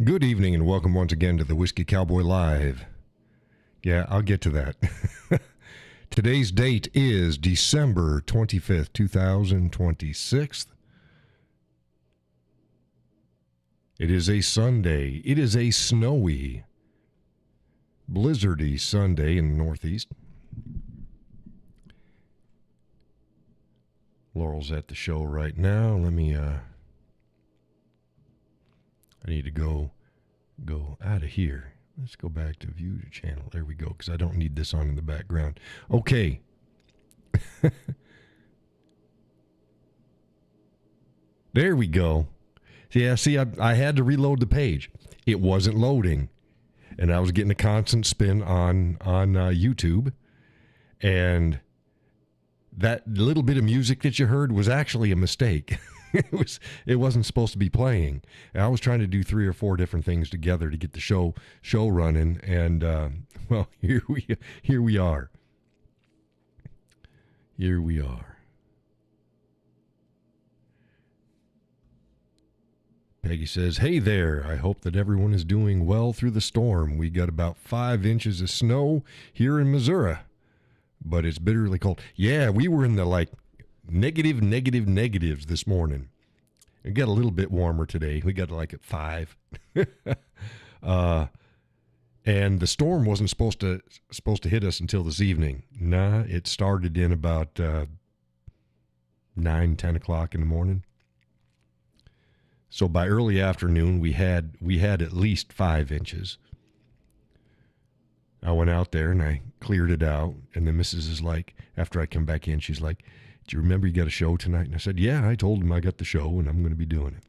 Good evening and welcome once again to the Whiskey Cowboy Live. Yeah, I'll get to that. Today's date is December 25th, 2026. It is a Sunday. It is a snowy, blizzardy Sunday in the Northeast. Laurel's at the show right now. I need to go out of here. Let's go back to view channel. There we go, because I don't need this on in the background. Okay. There we go. Yeah, see, I had to reload the page. It wasn't loading. And I was getting a constant spin on YouTube. And that little bit of music that you heard was actually a mistake. It wasn't supposed to be playing. And I was trying to do 3 or 4 different things together to get the show running, and well, here we are. Here we are. Peggy says, "Hey there. I hope that everyone is doing well through the storm. We got about 5 inches of snow here in Missouri, but it's bitterly cold." Yeah, we were in the negatives this morning. It got a little bit warmer today. We got at 5. And the storm wasn't supposed to hit us until this evening. Nah, it started in about 9, 10 o'clock in the morning. So by early afternoon, we had at least 5 inches. I went out there and I cleared it out. And the missus is like, after I come back in, she's like, "Do you remember you got a show tonight?" And I said, "Yeah, I told him I got the show and I'm going to be doing it."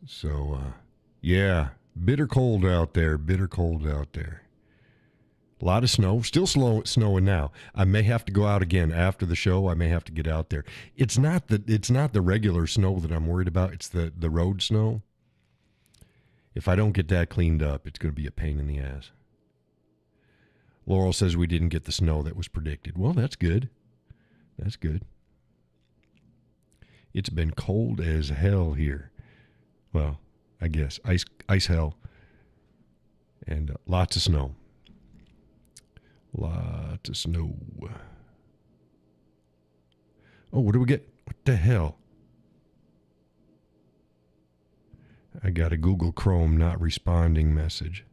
So, yeah, bitter cold out there. A lot of snow, still snowing now. I may have to go out again after the show. I may have to get out there. It's not the regular snow that I'm worried about. It's the road snow. If I don't get that cleaned up, it's going to be a pain in the ass. Laurel says we didn't get the snow that was predicted. Well, that's good. That's good. It's been cold as hell here. Well, I guess ice hell. And lots of snow. Lots of snow. Oh, what do we get? What the hell? I got a Google Chrome not responding message.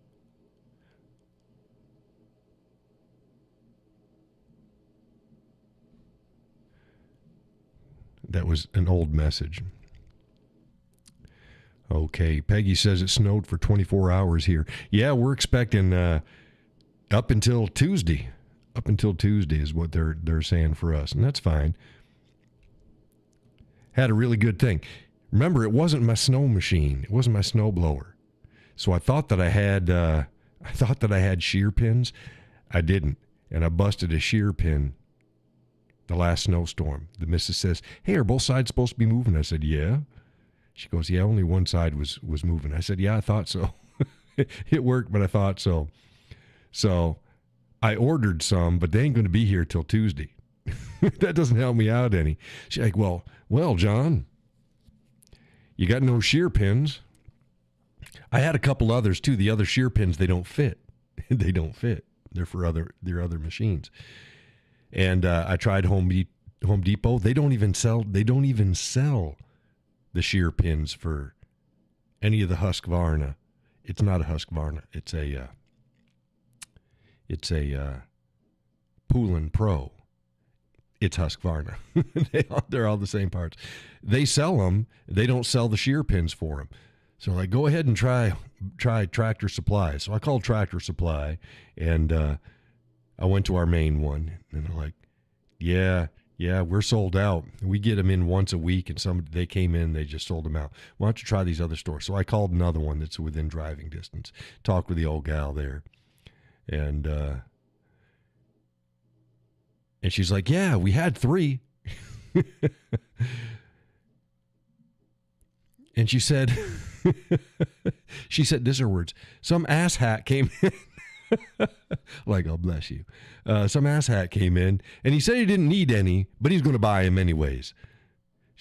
That was an old message. Okay, Peggy says it snowed for 24 hours here. Yeah, we're expecting up until Tuesday. Up until Tuesday is what they're saying for us, and that's fine. Had a really good thing. Remember, it wasn't my snow machine. It wasn't my snow blower. So I thought that I had shear pins. I didn't, and I busted a shear pin the last snowstorm. The missus says, "Hey, are both sides supposed to be moving?" I said, "Yeah." She goes, "Yeah, only one side was moving." I said, "Yeah, I thought so." It worked, but I thought so. So I ordered some, but they ain't going to be here till Tuesday. That doesn't help me out any. She's like, well, John, you got no shear pins. I had a couple others too. The other shear pins, they don't fit. They don't fit. They're for other machines. And I tried Home Depot. They don't even sell the shear pins for any of the Husqvarna. It's not a Husqvarna. It's a Poulin Pro. It's Husqvarna. They're all the same parts. They sell them. They don't sell the shear pins for them. So like, go ahead and try Tractor Supply. So I called Tractor Supply, and I went to our main one, and they're like, yeah, we're sold out. We get them in once a week, and they came in, they just sold them out. Why don't you try these other stores? So I called another one that's within driving distance, talked with the old gal there, and she's like, "Yeah, we had 3." And she said, these are words, "Some asshat came in." Like, oh, bless you. Some asshat came in, and he said he didn't need any, but he's going to buy them anyways.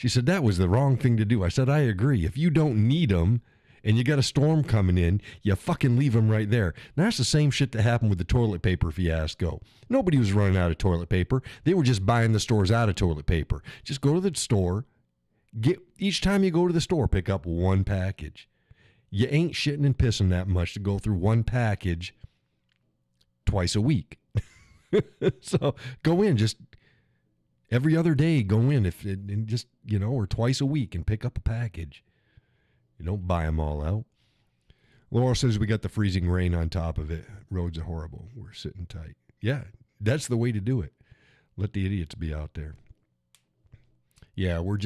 She said, that was the wrong thing to do. I said, I agree. If you don't need them and you got a storm coming in, you fucking leave them right there. Now, that's the same shit that happened with the toilet paper, if you ask Go. Nobody was running out of toilet paper. They were just buying the stores out of toilet paper. Just go to the store. Each time you go to the store, pick up one package. You ain't shitting and pissing that much to go through one package twice a week. So go in, just every other day, go in and just, or twice a week and pick up a package. You don't buy them all out. Laura says we got the freezing rain on top of it. Roads are horrible. We're sitting tight. Yeah, that's the way to do it. Let the idiots be out there. Yeah, we're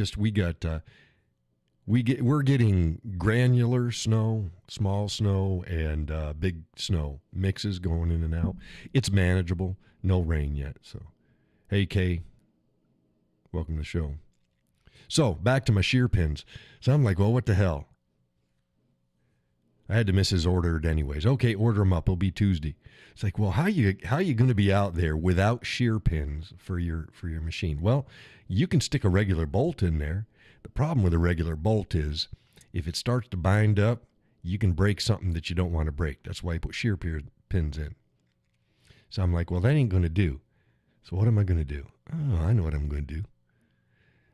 getting granular snow, small snow, and big snow mixes going in and out. It's manageable. No rain yet. So, hey, Kay, welcome to the show. So, back to my shear pins. So I'm like, well, what the hell? I had to miss his order anyways. Okay, order them up. It'll be Tuesday. It's like, well, how you going to be out there without shear pins for your machine? Well, you can stick a regular bolt in there. The problem with a regular bolt is if it starts to bind up, you can break something that you don't want to break. That's why you put shear pins in. So I'm like, well, that ain't going to do. So what am I going to do? Oh, I know what I'm going to do.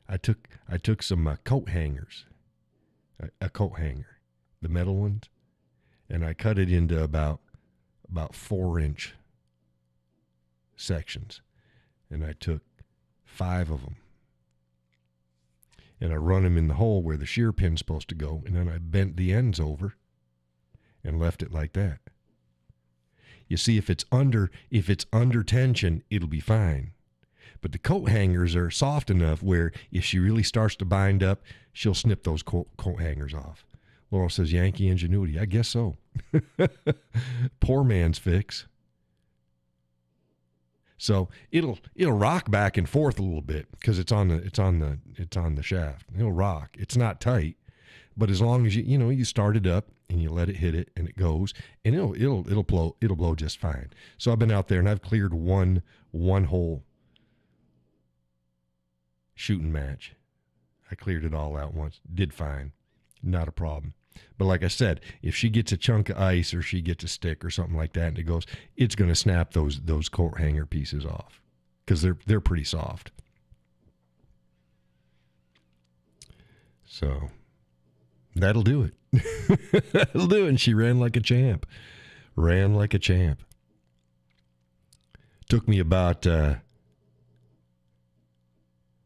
I took some coat hangers, a coat hanger, the metal ones, and I cut it into about 4-inch sections. And I took 5 of them. And I run them in the hole where the shear pin's supposed to go, and then I bent the ends over and left it like that. You see, if it's under tension, it'll be fine. But the coat hangers are soft enough where if she really starts to bind up, she'll snip those coat hangers off. Laurel says, Yankee ingenuity. I guess so. Poor man's fix. So it'll rock back and forth a little bit because it's on the shaft. It'll rock. It's not tight, but as long as you start it up and you let it hit it and it goes, and it'll blow just fine. So I've been out there and I've cleared one hole shooting match. I cleared it all out once. Did fine. Not a problem. But like I said, if she gets a chunk of ice or she gets a stick or something like that and it goes, it's going to snap those coat hanger pieces off because they're pretty soft. So that'll do it. That'll do it. And she ran like a champ. Took me about, I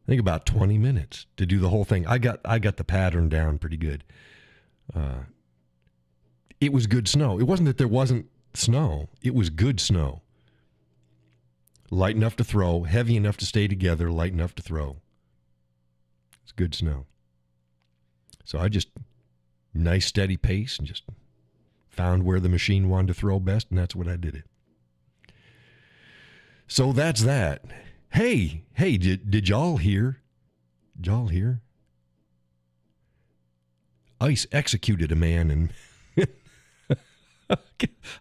think about 20 minutes to do the whole thing. I got the pattern down pretty good. It was good snow. It wasn't that there wasn't snow. It was good snow. Light enough to throw, heavy enough to stay together, light enough to throw. It's good snow. So I just, nice steady pace and just found where the machine wanted to throw best, and that's what I did it. So that's that. Hey, did y'all hear? Did y'all hear? ICE executed a man, and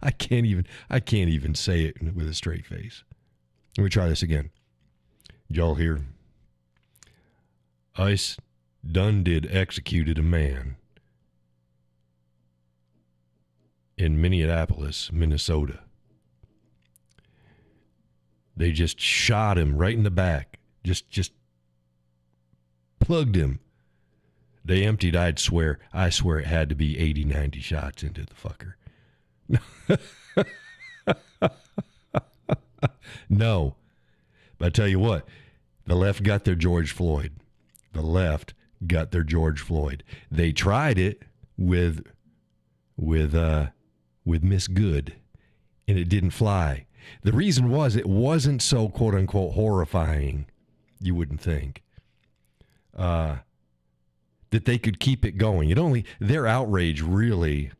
I can't even say it with a straight face. Let me try this again. Did y'all hear? ICE done did executed a man in Minneapolis, Minnesota. They just shot him right in the back. Just plugged him. They emptied, I swear it had to be 80, 90 shots into the fucker. No. But I tell you what, the left got their George Floyd. They tried it with Miss Good, and it didn't fly. The reason was it wasn't so quote unquote horrifying, you wouldn't think. That they could keep it going. Their outrage really.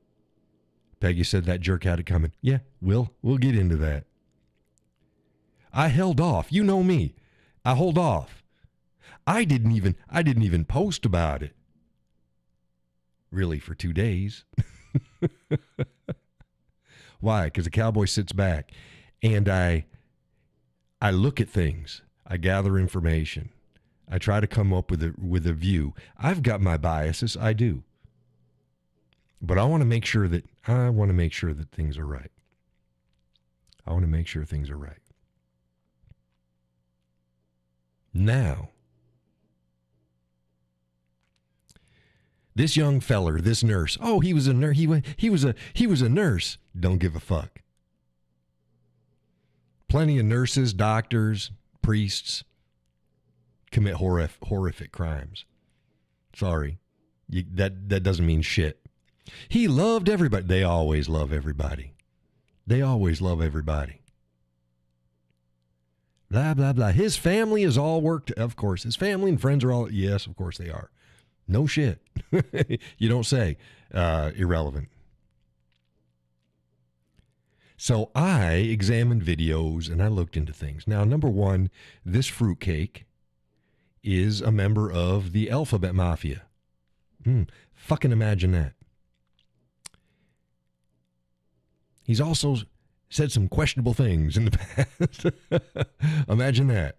Peggy said that jerk had it coming. Yeah, we'll get into that. I held off. You know me. I hold off. I didn't even post about it. Really, for 2 days. Why? Because the cowboy sits back and I look at things. I gather information. I try to come up with a view. I've got my biases, I do. But I want to make sure that things are right. I want to make sure things are right. Now, this young feller, this nurse. Oh, he was a nurse. He was a nurse. Don't give a fuck. Plenty of nurses, doctors, priests commit horrific crimes. Sorry, that doesn't mean shit. He loved everybody. They always love everybody. They always love everybody. Blah, blah, blah. His family is all worked. Of course, his family and friends are all. Yes, of course they are. No shit. You don't say. Irrelevant. So I examined videos and I looked into things. Now, number one, this fruitcake is a member of the Alphabet Mafia. Fucking imagine that. He's also said some questionable things in the past. Imagine that.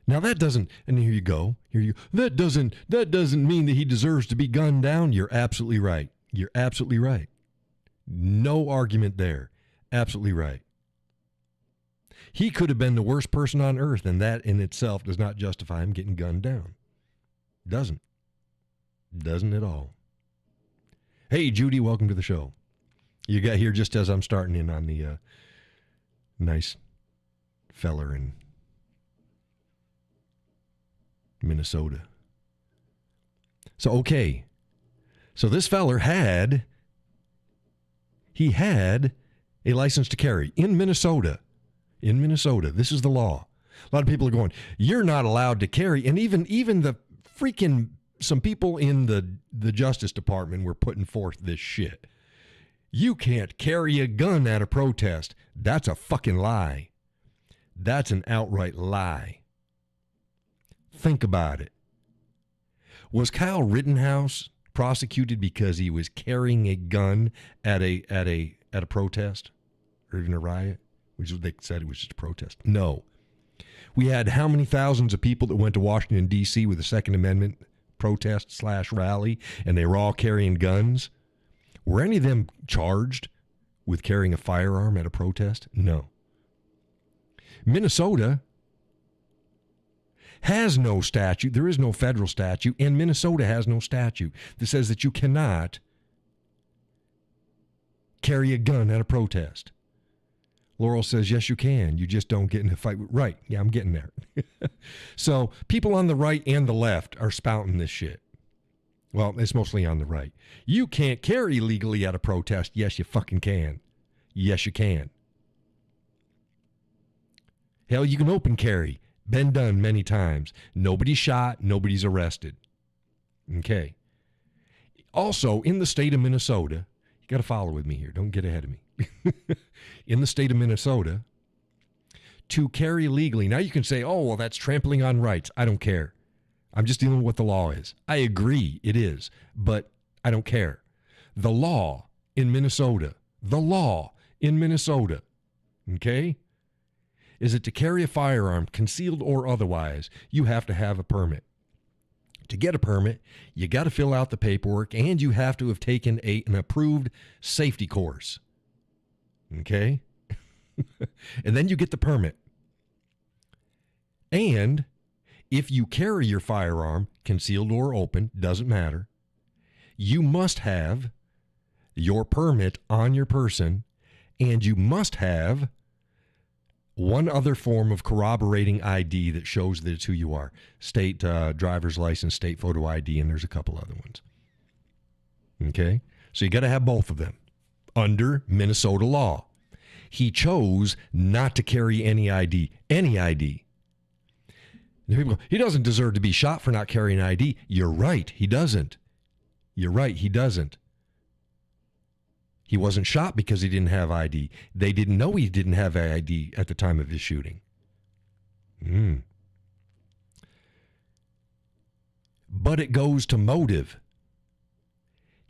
Now that doesn't, and here you go, that doesn't mean that he deserves to be gunned down. You're absolutely right. You're absolutely right. No argument there. Absolutely right. He could have been the worst person on earth, and that in itself does not justify him getting gunned down. Doesn't. Doesn't at all. Hey, Judy, welcome to the show. You got here just as I'm starting in on the nice feller in Minnesota. So, okay. So this feller had a license to carry in Minnesota. In Minnesota. This is the law. A lot of people are going, you're not allowed to carry. And even the freaking, some people in the Justice Department were putting forth this shit. You can't carry a gun at a protest. That's a fucking lie. That's an outright lie. Think about it. Was Kyle Rittenhouse prosecuted because he was carrying a gun at a protest or even a riot? Which they said it was just a protest. No. We had how many thousands of people that went to Washington, D.C. with a Second Amendment protest / rally, and they were all carrying guns? Were any of them charged with carrying a firearm at a protest? No. Minnesota has no statute. There is no federal statute, and Minnesota has no statute that says that you cannot carry a gun at a protest. Laurel says, yes, you can. You just don't get in a fight. Right. Yeah, I'm getting there. So people on the right and the left are spouting this shit. Well, it's mostly on the right. You can't carry legally at a protest. Yes, you fucking can. Yes, you can. Hell, you can open carry. Been done many times. Nobody's shot. Nobody's arrested. Okay. Also, in the state of Minnesota, you got to follow with me here. Don't get ahead of me. In the state of Minnesota, to carry legally. Now you can say, oh, well, that's trampling on rights. I don't care. I'm just dealing with what the law is. I agree it is, but I don't care. The law in Minnesota, okay, is that to carry a firearm, concealed or otherwise, you have to have a permit. To get a permit, you got to fill out the paperwork, and you have to have taken an approved safety course. Okay? And then you get the permit. And if you carry your firearm, concealed or open, doesn't matter, you must have your permit on your person, and you must have one other form of corroborating ID that shows that it's who you are. State driver's license, state photo ID, and there's a couple other ones. Okay? So you got to have both of them under Minnesota law. He chose not to carry any ID. Any ID. People go, he doesn't deserve to be shot for not carrying an ID. You're right, he doesn't. You're right, he doesn't. He wasn't shot because he didn't have ID. They didn't know he didn't have ID at the time of his shooting. But it goes to motive.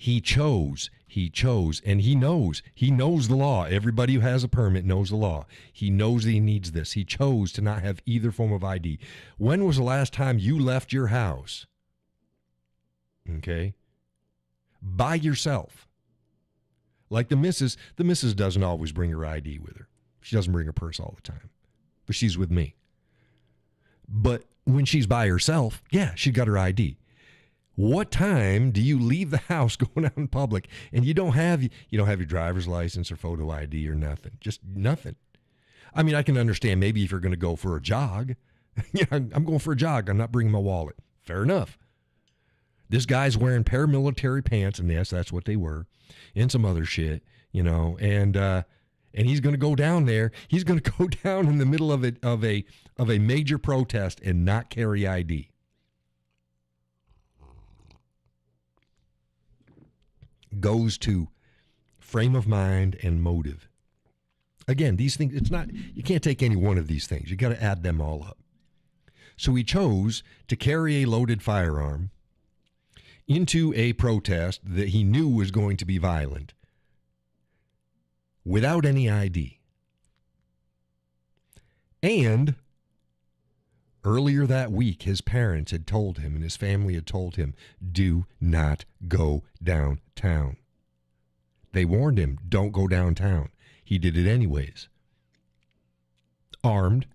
He chose, and he knows the law. Everybody who has a permit knows the law. He knows that he needs this. He chose to not have either form of ID. When was the last time you left your house? Okay? By yourself. Like the missus doesn't always bring her ID with her. She doesn't bring her purse all the time. But she's with me. But when she's by herself, yeah, she got her ID. What time do you leave the house going out in public and you don't have your driver's license or photo ID or nothing? Just nothing. I mean, I can understand maybe if you're going to go for a jog. I'm going for a jog. I'm not bringing my wallet. Fair enough. This guy's wearing paramilitary pants, and yes, that's what they were, and some other shit, and he's going to go down there. He's going to go down in the middle of a major protest and not carry ID. Goes to frame of mind and motive. Again, these things, you can't take any one of these things. You got to add them all up. So he chose to carry a loaded firearm into a protest that he knew was going to be violent without any ID. And earlier that week, his parents had told him and his family had told him, do not go downtown. They warned him, don't go downtown. He did it anyways. Armed.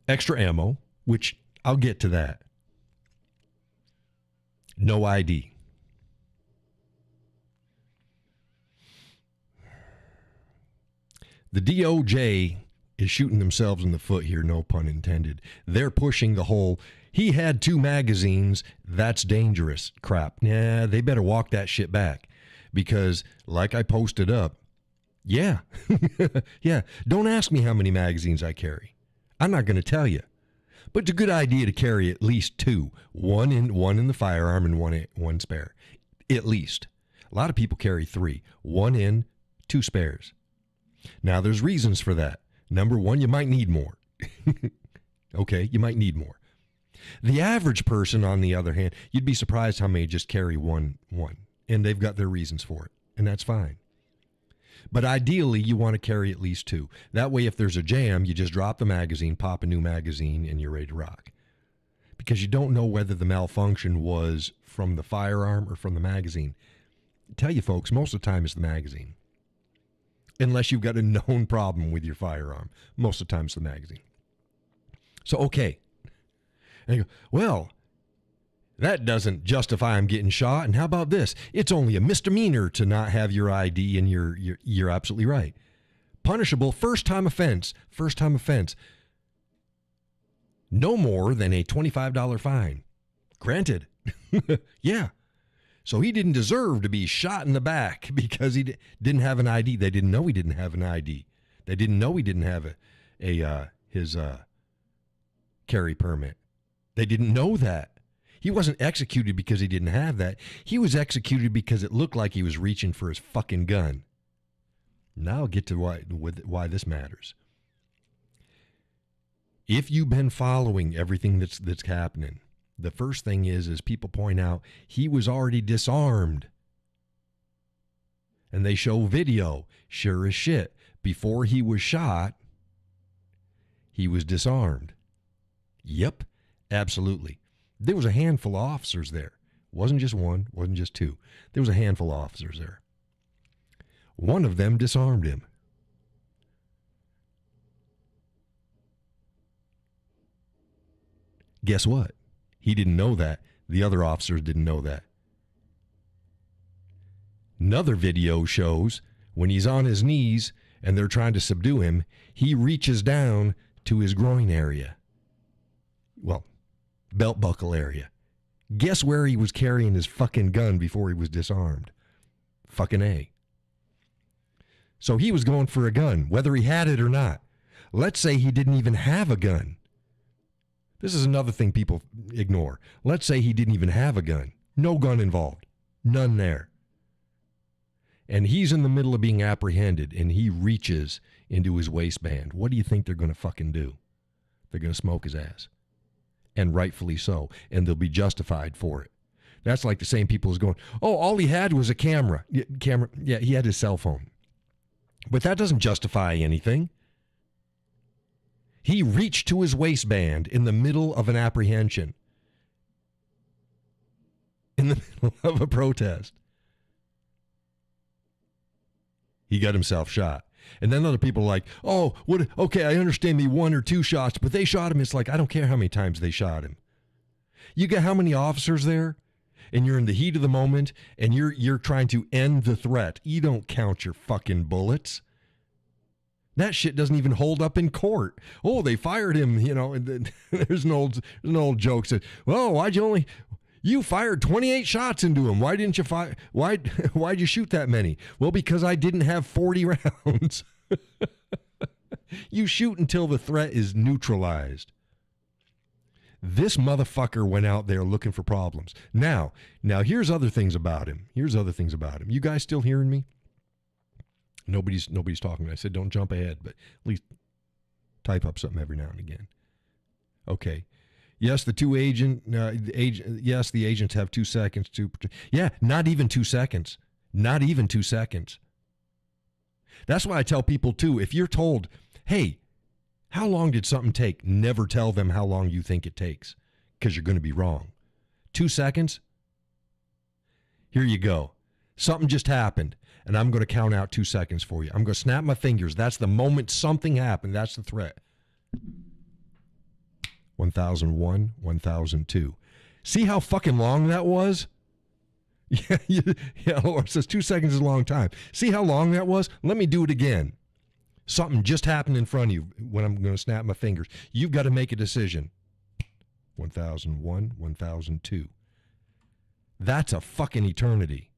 Extra ammo, which I'll get to that. No ID. The DOJ is shooting themselves in the foot here, no pun intended. They're pushing the whole, he had 2 magazines, that's dangerous crap. Nah, they better walk that shit back. Because, like I posted up, yeah, don't ask me how many magazines I carry. I'm not going to tell you. But it's a good idea to carry at least 2. One in the firearm and one spare. At least. A lot of people carry 3. 1 in, 2 spares. Now, there's reasons for that. Number 1, you might need more. Okay, you might need more. The average person, on the other hand, you'd be surprised how many just carry one. And they've got their reasons for it. And that's fine. But ideally, you want to carry at least 2. That way, if there's a jam, you just drop the magazine, pop a new magazine, and you're ready to rock. Because you don't know whether the malfunction was from the firearm or from the magazine. I tell you, folks, most of the time it's the magazine. Unless you've got a known problem with your firearm. Most of the time it's the magazine. So, okay. And you go, well, that doesn't justify I'm getting shot. And how about this? It's only a misdemeanor to not have your ID, and you're absolutely right. Punishable first-time offense. First-time offense. No more than a $25 fine. Granted. Yeah. So he didn't deserve to be shot in the back because he didn't have an ID. They didn't know he didn't have an ID. They didn't know he didn't have his carry permit. They didn't know that. He wasn't executed because he didn't have that. He was executed because it looked like he was reaching for his fucking gun. Now I'll get to why this matters. If you've been following everything that's happening, the first thing is people point out, he was already disarmed. And they show video, sure as shit. Before he was shot, he was disarmed. Yep, absolutely. There was a handful of officers there. Wasn't just one, wasn't just 2. There was a handful of officers there. One of them disarmed him. Guess what? He didn't know that. The other officers didn't know that. Another video shows when he's on his knees and they're trying to subdue him, he reaches down to his groin area. Well, belt buckle area. Guess where he was carrying his fucking gun before he was disarmed? Fucking A. So he was going for a gun, whether he had it or not. Let's say he didn't even have a gun. This is another thing people ignore. Let's say he didn't even have a gun. No gun involved. None there. And he's in the middle of being apprehended, and he reaches into his waistband. What do you think they're going to fucking do? They're going to smoke his ass. And rightfully so. And they'll be justified for it. That's like the same people as going, oh, all he had was a camera. Yeah, he had his cell phone. But that doesn't justify anything. He reached to his waistband in the middle of an apprehension, in the middle of a protest. He got himself shot. And then other people are like, oh, okay, I understand the 1 or 2 shots, but they shot him. It's like, I don't care how many times they shot him. You got how many officers there? And you're in the heat of the moment, and you're trying to end the threat. You don't count your fucking bullets. That shit doesn't even hold up in court. Oh, they fired him, you know. And then there's an old joke that, well, you fired 28 shots into him. Why didn't you fire? Why'd you shoot that many? Well, because I didn't have 40 rounds. You shoot until the threat is neutralized. This motherfucker went out there looking for problems. Now, here's other things about him. You guys still hearing me? Nobody's talking. I said, don't jump ahead, but at least type up something every now and again. Okay. Yes, the agents have 2 seconds to. Yeah, not even 2 seconds. Not even 2 seconds. That's why I tell people too, if you're told, hey, how long did something take? Never tell them how long you think it takes, because you're going to be wrong. 2 seconds? Here you go. Something just happened, and I'm going to count out 2 seconds for you. I'm going to snap my fingers. That's the moment something happened. That's the threat. 1001, 1002. See how fucking long that was? Yeah, Laura says 2 seconds is a long time. See how long that was? Let me do it again. Something just happened in front of you when I'm going to snap my fingers. You've got to make a decision. 1001, 1002. That's a fucking eternity.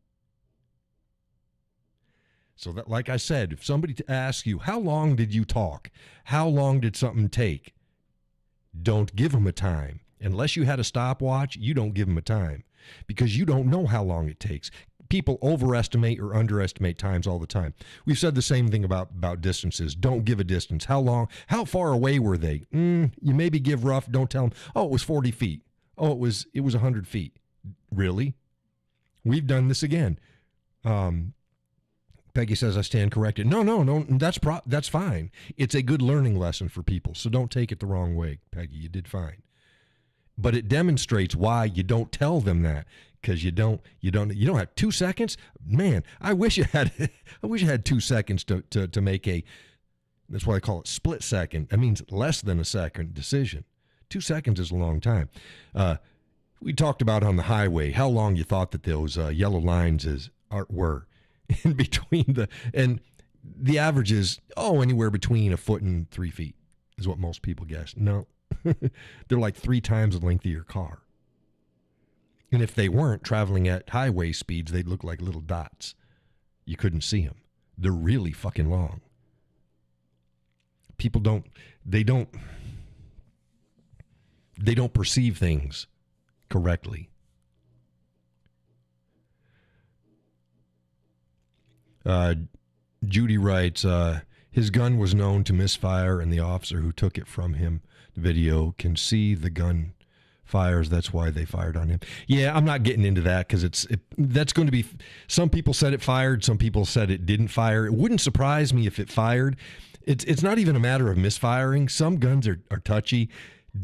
So that, like I said, if somebody asks you, how long did you talk? How long did something take? Don't give them a time. Unless you had a stopwatch, you don't give them a time, because you don't know how long it takes. People overestimate or underestimate times all the time. We've said the same thing about distances. Don't give a distance. How long? How far away were they? You maybe give rough. Don't tell them, oh, it was 40 feet. Oh, it was 100 feet. Really? We've done this again. Peggy says I stand corrected. No. That's fine. It's a good learning lesson for people. So don't take it the wrong way, Peggy. You did fine. But it demonstrates why you don't tell them that, because you don't have 2 seconds. Man, I wish you had 2 seconds to make a. That's why I call it split second. That means less than a second decision. 2 seconds is a long time. We talked about on the highway how long you thought that those yellow lines were in between and the average is anywhere between a foot and 3 feet is what most people guess. No, they're like 3 times the length of your car. And if they weren't traveling at highway speeds, they'd look like little dots. You couldn't see them. They're really fucking long. People don't perceive things correctly. Judy writes, his gun was known to misfire, and the officer who took it from him, the video, can see the gun fires. That's why they fired on him. Yeah, I'm not getting into that, because that's going to be, some people said it fired, some people said it didn't fire. It wouldn't surprise me if it fired. It's not even a matter of misfiring. Some guns are touchy.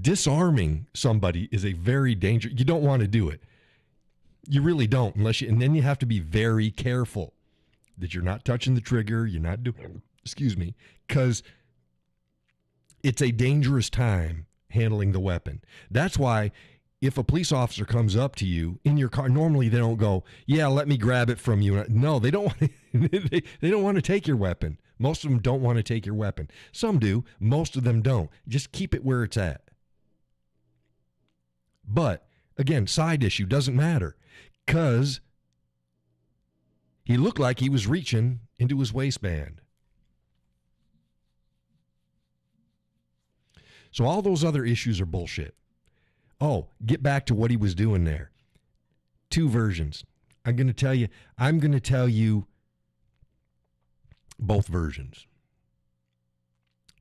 Disarming somebody is a very dangerous. You don't want to do it. You really don't, and then you have to be very careful that you're not touching the trigger, you're not doing, because it's a dangerous time handling the weapon. That's why if a police officer comes up to you in your car, normally they don't go, yeah, let me grab it from you. No, they don't want to, they don't want to take your weapon. Most of them don't want to take your weapon. Some do, most of them don't. Just keep it where it's at. But again, side issue, doesn't matter, because he looked like he was reaching into his waistband. So all those other issues are bullshit. Oh, get back to what he was doing there. 2 versions. I'm going to tell you both versions.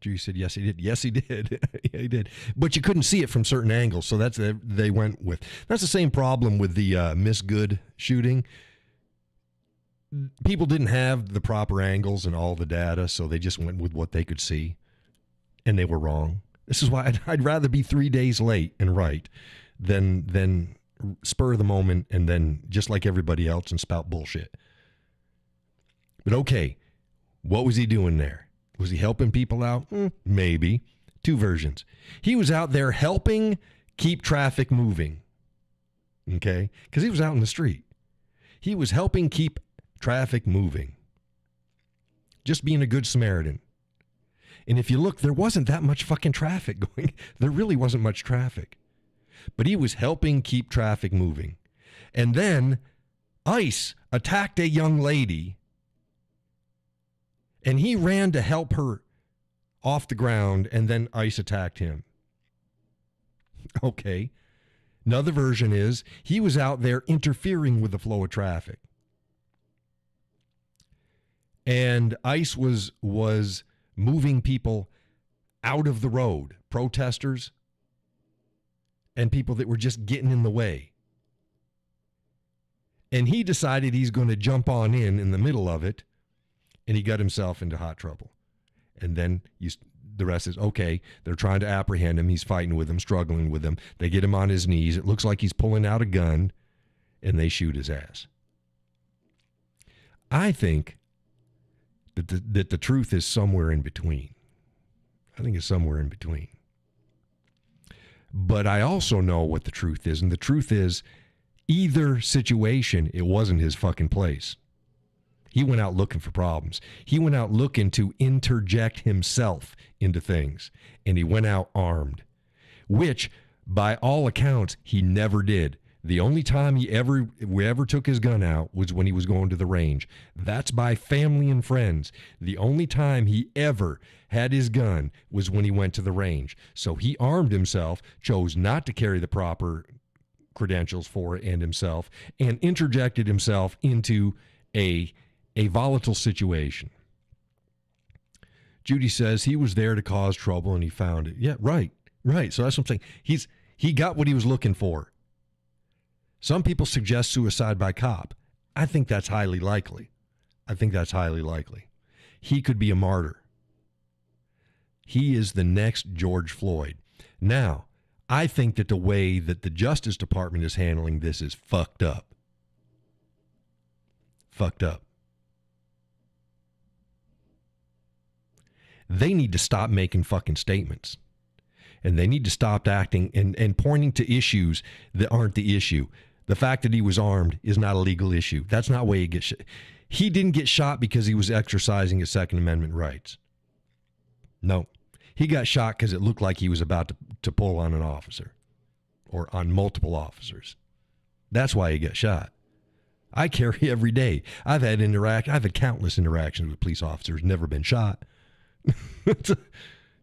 Judy said, yes, he did. Yes, he did. Yeah, he did. But you couldn't see it from certain angles, so that's they went with. That's the same problem with the Miss Good shooting. People didn't have the proper angles and all the data, so they just went with what they could see, and they were wrong. This is why I'd rather be 3 days late and right than spur of the moment and then just like everybody else and spout bullshit. But okay, what was he doing there? Was he helping people out? Maybe. Two versions. He was out there helping keep traffic moving. Okay? Because he was out in the street. He was helping keep traffic moving. Just being a good Samaritan. And if you look, there wasn't that much fucking traffic going. There really wasn't much traffic. But he was helping keep traffic moving. And then ICE attacked a young lady, and he ran to help her off the ground, and then ICE attacked him. Okay. Another version is he was out there interfering with the flow of traffic. And ICE was moving people out of the road, protesters and people that were just getting in the way. And he decided he's going to jump on in the middle of it, and he got himself into hot trouble. And then the rest is, okay, they're trying to apprehend him. He's fighting with them, struggling with them. They get him on his knees. It looks like he's pulling out a gun, and they shoot his ass. I think that the truth is somewhere in between. I think it's somewhere in between. But I also know what the truth is, and the truth is either situation, it wasn't his fucking place. He went out looking for problems. He went out looking to interject himself into things, and he went out armed, which, by all accounts, he never did. The only time we ever took his gun out was when he was going to the range. That's by family and friends. The only time he ever had his gun was when he went to the range. So he armed himself, chose not to carry the proper credentials for it and himself, and interjected himself into a volatile situation. Judy says he was there to cause trouble and he found it. Yeah, right. So that's what I'm saying. He got what he was looking for. Some people suggest suicide by cop. I think that's highly likely. He could be a martyr. He is the next George Floyd. Now, I think that the way that the Justice Department is handling this is fucked up. They need to stop making fucking statements. And they need to stop acting and pointing to issues that aren't the issue. The fact that he was armed is not a legal issue. That's not why he gets shot. He didn't get shot because he was exercising his Second Amendment rights. No. He got shot because it looked like he was about to pull on an officer or on multiple officers. That's why he got shot. I carry every day. I've had countless interactions with police officers, never been shot.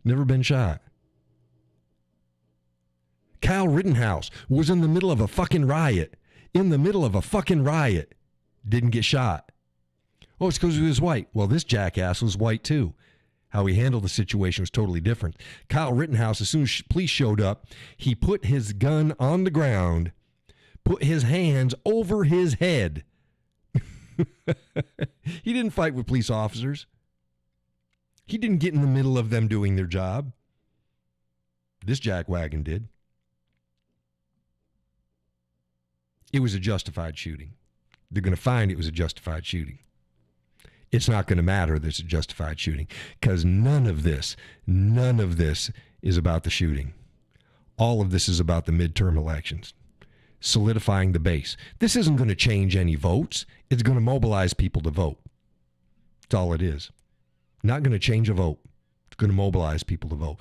Never been shot. Kyle Rittenhouse was in the middle of a fucking riot. Didn't get shot. Oh, it's because he was white. Well, this jackass was white too. How he handled the situation was totally different. Kyle Rittenhouse, as soon as police showed up, he put his gun on the ground, put his hands over his head. He didn't fight with police officers. He didn't get in the middle of them doing their job. This jackwagon did. It was a justified shooting. They're going to find it was a justified shooting. It's not going to matter that it's a justified shooting because none of this is about the shooting. All of this is about the midterm elections, solidifying the base. This isn't going to change any votes. It's going to mobilize people to vote. That's all it is. Not going to change a vote. It's going to mobilize people to vote.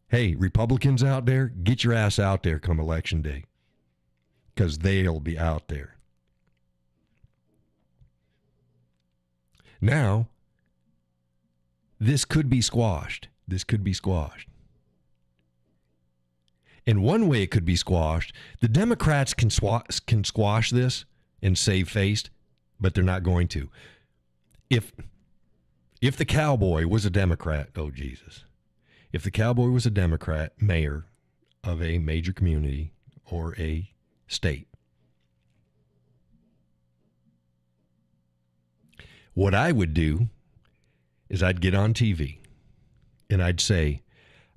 Hey, Republicans out there, get your ass out there come election day because they'll be out there. Now, this could be squashed. And one way it could be squashed, the Democrats can squash this and save face, but they're not going to. If If the Cowboy was a Democrat, oh Jesus. If the Cowboy was a Democrat mayor of a major community or a state, what I would do is I'd get on TV and I'd say,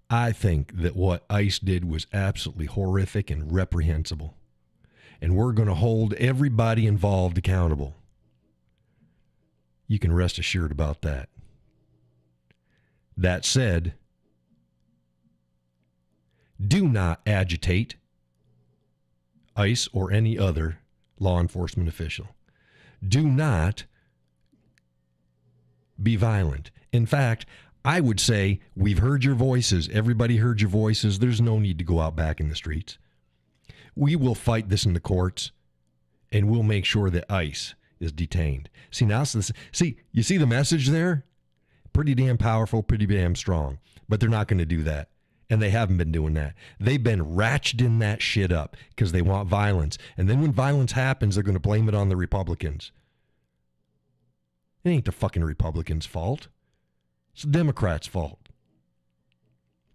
I think that what ICE did was absolutely horrific and reprehensible. And we're going to hold everybody involved accountable. You can rest assured about that. That said, do not agitate ICE or any other law enforcement official. Do not be violent. In fact, I would say we've heard your voices. Everybody heard your voices. There's no need to go out back in the streets. We will fight this in the courts, and we'll make sure that ICE is detained. See, now, you see the message there? Pretty damn powerful, pretty damn strong. But they're not going to do that. And they haven't been doing that. They've been ratcheting that shit up because they want violence. And then when violence happens, they're going to blame it on the Republicans. It ain't the fucking Republicans' fault. It's the Democrats' fault.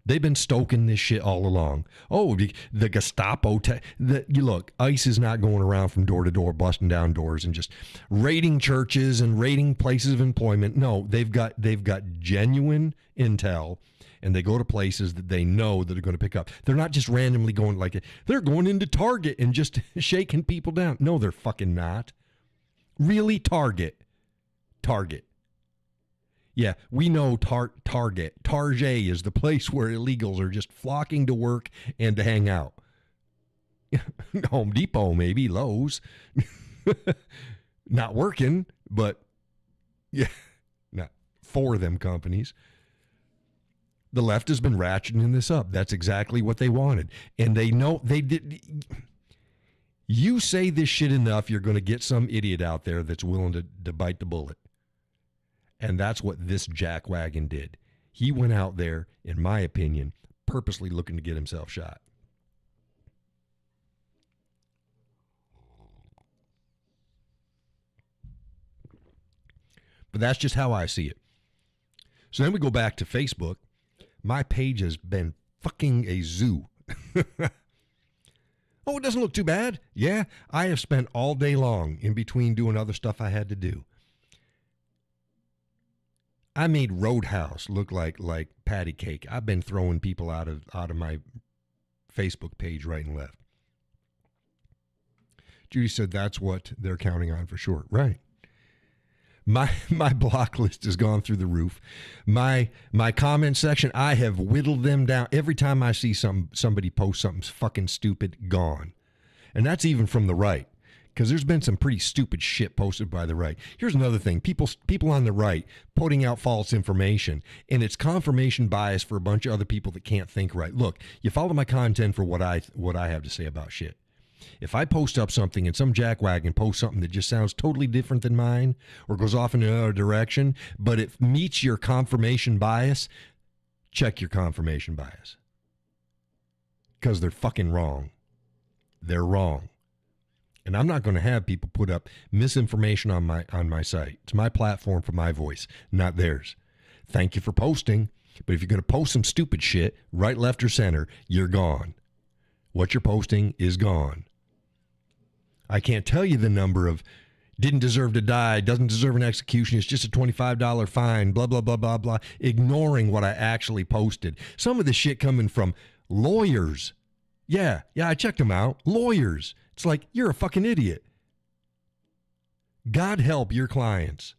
They've been stoking this shit all along. Oh, the Gestapo. Look, ICE is not going around from door to door, busting down doors and just raiding churches and raiding places of employment. No, they've got genuine intel, and they go to places that they know that are going to pick up. They're not just randomly going they're going into Target and just shaking people down. No, they're fucking not. Really, Target. Yeah, we know Target is the place where illegals are just flocking to work and to hang out. Home Depot, maybe, Lowe's. Not working, but yeah, not for them companies. The left has been ratcheting this up. That's exactly what they wanted. And they know they did. You say this shit enough, you're going to get some idiot out there that's willing to bite the bullet. And that's what this jackwagon did. He went out there, in my opinion, purposely looking to get himself shot. But that's just how I see it. So then we go back to Facebook. My page has been fucking a zoo. Oh, it doesn't look too bad. Yeah, I have spent all day long in between doing other stuff I had to do. I made Roadhouse look like patty cake. I've been throwing people out of my Facebook page right and left. Judy said that's what they're counting on for sure. Right. My block list has gone through the roof. My comment section, I have whittled them down. Every time I see somebody post something fucking stupid, gone. And that's even from the right. Because there's been some pretty stupid shit posted by the right. Here's another thing. People on the right putting out false information, and it's confirmation bias for a bunch of other people that can't think right. Look, you follow my content for what I have to say about shit. If I post up something and some jackwagon posts something that just sounds totally different than mine or goes off in another direction, but it meets your confirmation bias, check your confirmation bias. Because they're fucking wrong. They're wrong. And I'm not going to have people put up misinformation on my site. It's my platform for my voice, not theirs. Thank you for posting, but if you're going to post some stupid shit, right, left, or center, you're gone. What you're posting is gone. I can't tell you the number of didn't deserve to die, doesn't deserve an execution, it's just a $25 fine, blah, blah, blah, blah, blah, ignoring what I actually posted. Some of the shit coming from lawyers. Yeah, I checked them out. Lawyers. It's like, you're a fucking idiot. God help your clients.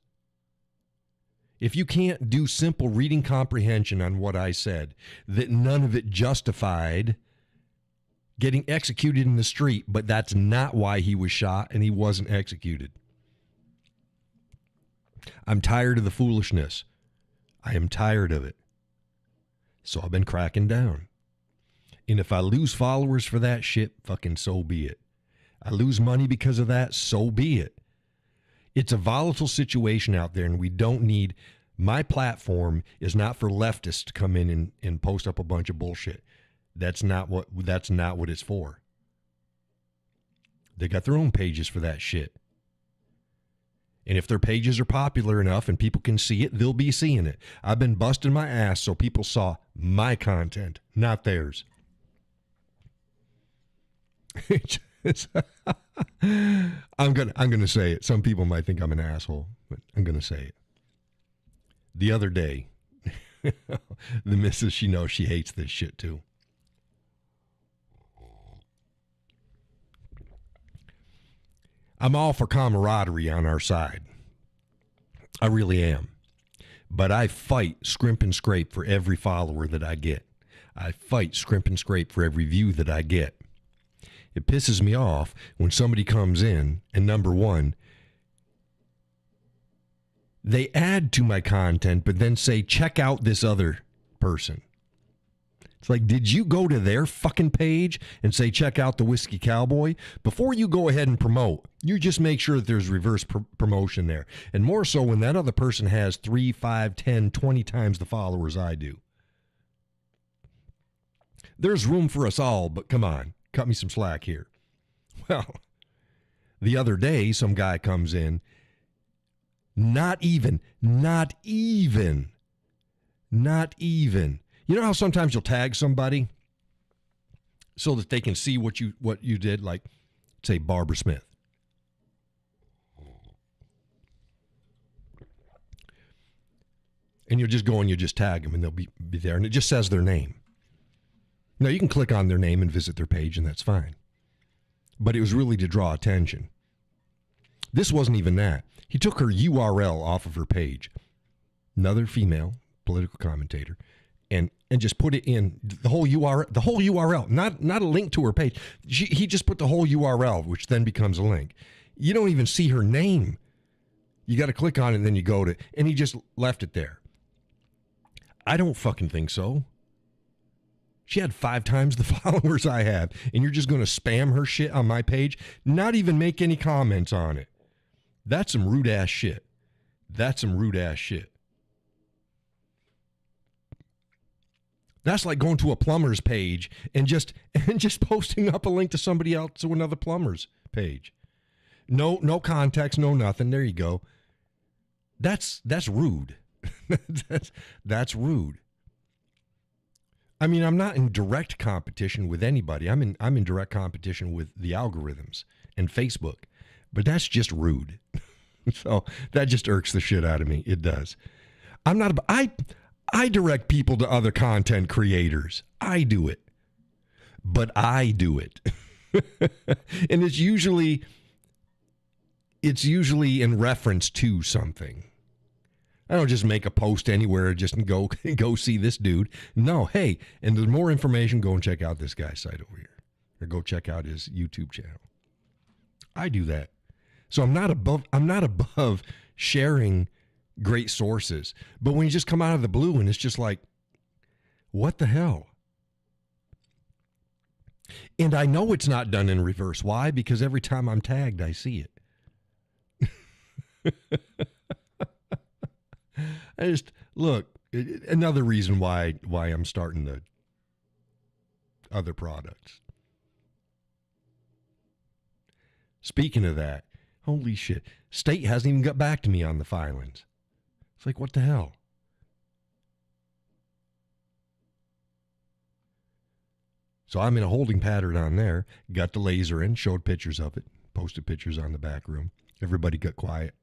If you can't do simple reading comprehension on what I said, that none of it justified getting executed in the street, but that's not why he was shot and he wasn't executed. I'm tired of the foolishness. I am tired of it. So I've been cracking down. And if I lose followers for that shit, fucking so be it. I lose money because of that, so be it. It's a volatile situation out there, and we don't need... My platform is not for leftists to come in and post up a bunch of bullshit. That's not what it's for. They got their own pages for that shit. And if their pages are popular enough and people can see it, they'll be seeing it. I've been busting my ass so people saw my content, not theirs. I'm gonna say it. Some people might think I'm an asshole, but I'm gonna say it. The other day, the missus, she knows she hates this shit too. I'm all for camaraderie on our side. I really am. But I fight scrimp and scrape for every follower that I get. I fight scrimp and scrape for every view that I get. It pisses me off when somebody comes in and, number one, they add to my content but then say, check out this other person. It's like, did you go to their fucking page and say, check out the Whiskey Cowboy? Before you go ahead and promote, you just make sure that there's reverse promotion there. And more so when that other person has 3, 5, 10, 20 times the followers I do. There's room for us all, but come on, cut me some slack here. Well, the other day, some guy comes in, not even. You know how sometimes you'll tag somebody so that they can see what you did, like, say, Barbara Smith. And you'll just go and you just tag them and they'll be there. And it just says their name. Now, you can click on their name and visit their page, and that's fine. But it was really to draw attention. This wasn't even that. He took her URL off of her page. Another female political commentator. And just put it in the whole URL, not a link to her page. He just put the whole URL, which then becomes a link. You don't even see her name. You got to click on it and then you go to, and he just left it there. I don't fucking think so. She had 5 times the followers I have, and you're just going to spam her shit on my page, not even make any comments on it. That's some rude ass shit. That's like going to a plumber's page and just posting up a link to somebody else to another plumber's page. No context, no nothing. There you go. That's rude. that's rude. I mean, I'm not in direct competition with anybody. I'm in direct competition with the algorithms and Facebook. But that's just rude. So that just irks the shit out of me. It does. I direct people to other content creators. I do it. But I do it. And it's usually in reference to something. I don't just make a post anywhere just and go see this dude. No, hey, and there's more information, go and check out this guy's site over here. Or go check out his YouTube channel. I do that. So I'm not above sharing great sources. But when you just come out of the blue and it's just like, what the hell? And I know it's not done in reverse. Why? Because every time I'm tagged, I see it. I just, look, another reason why I'm starting the other products. Speaking of that, holy shit, state hasn't even got back to me on the filings. It's like, what the hell? So I'm in a holding pattern on there, got the laser in, showed pictures of it, posted pictures on the back room. Everybody got quiet.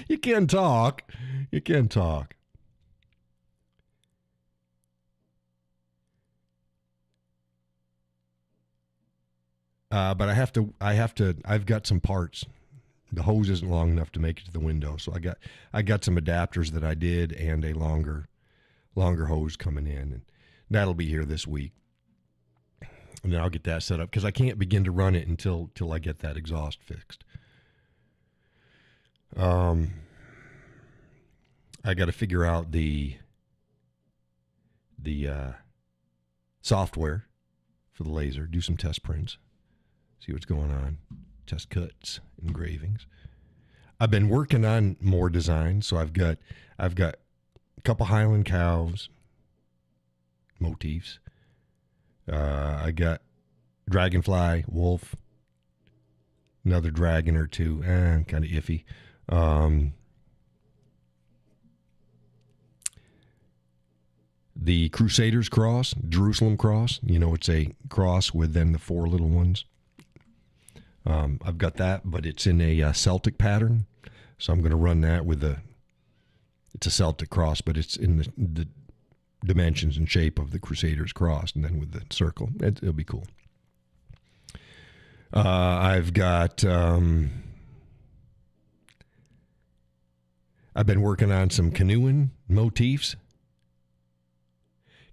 You can talk. You can talk. But I've got some parts. The hose isn't long enough to make it to the window. So I got some adapters that I did and a longer hose coming in. And that'll be here this week. And then I'll get that set up because I can't begin to run it until I get that exhaust fixed. I got to figure out the software for the laser, do some test prints, see what's going on, test cuts, engravings. I've been working on more designs, so I've got a couple Highland cows motifs. I got dragonfly, wolf, another dragon or two. Kind of iffy. The Crusaders cross, Jerusalem cross. It's a cross with then the 4 little ones. I've got that, but it's in a Celtic pattern. So I'm going to run that with it's a Celtic cross, but it's in the dimensions and shape of the Crusaders cross, and then with the circle. It'll be cool. I've got... I've been working on some canoeing motifs.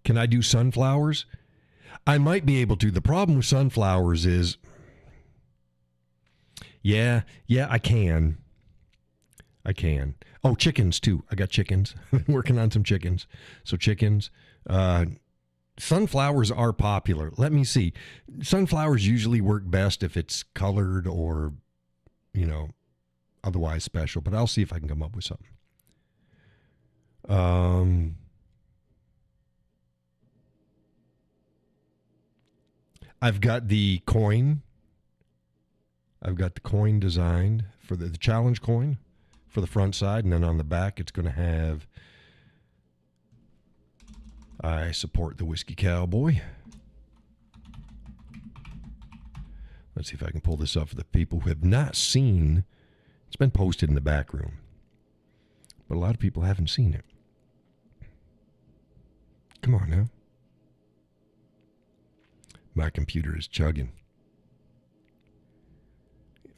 Can I do sunflowers? I might be able to. The problem with sunflowers is, yeah, I can. Oh, chickens too. I got chickens. I've been working on some chickens. So chickens. Sunflowers are popular. Let me see. Sunflowers usually work best if it's colored or, otherwise special. But I'll see if I can come up with something. I've got the coin. I've got the coin designed for the challenge coin for the front side, and then on the back it's going to have I support the Whiskey Cowboy. Let's see if I can pull this up for the people who have not seen. It's been posted in the back room, but a lot of people haven't seen it. Come on now. My computer is chugging.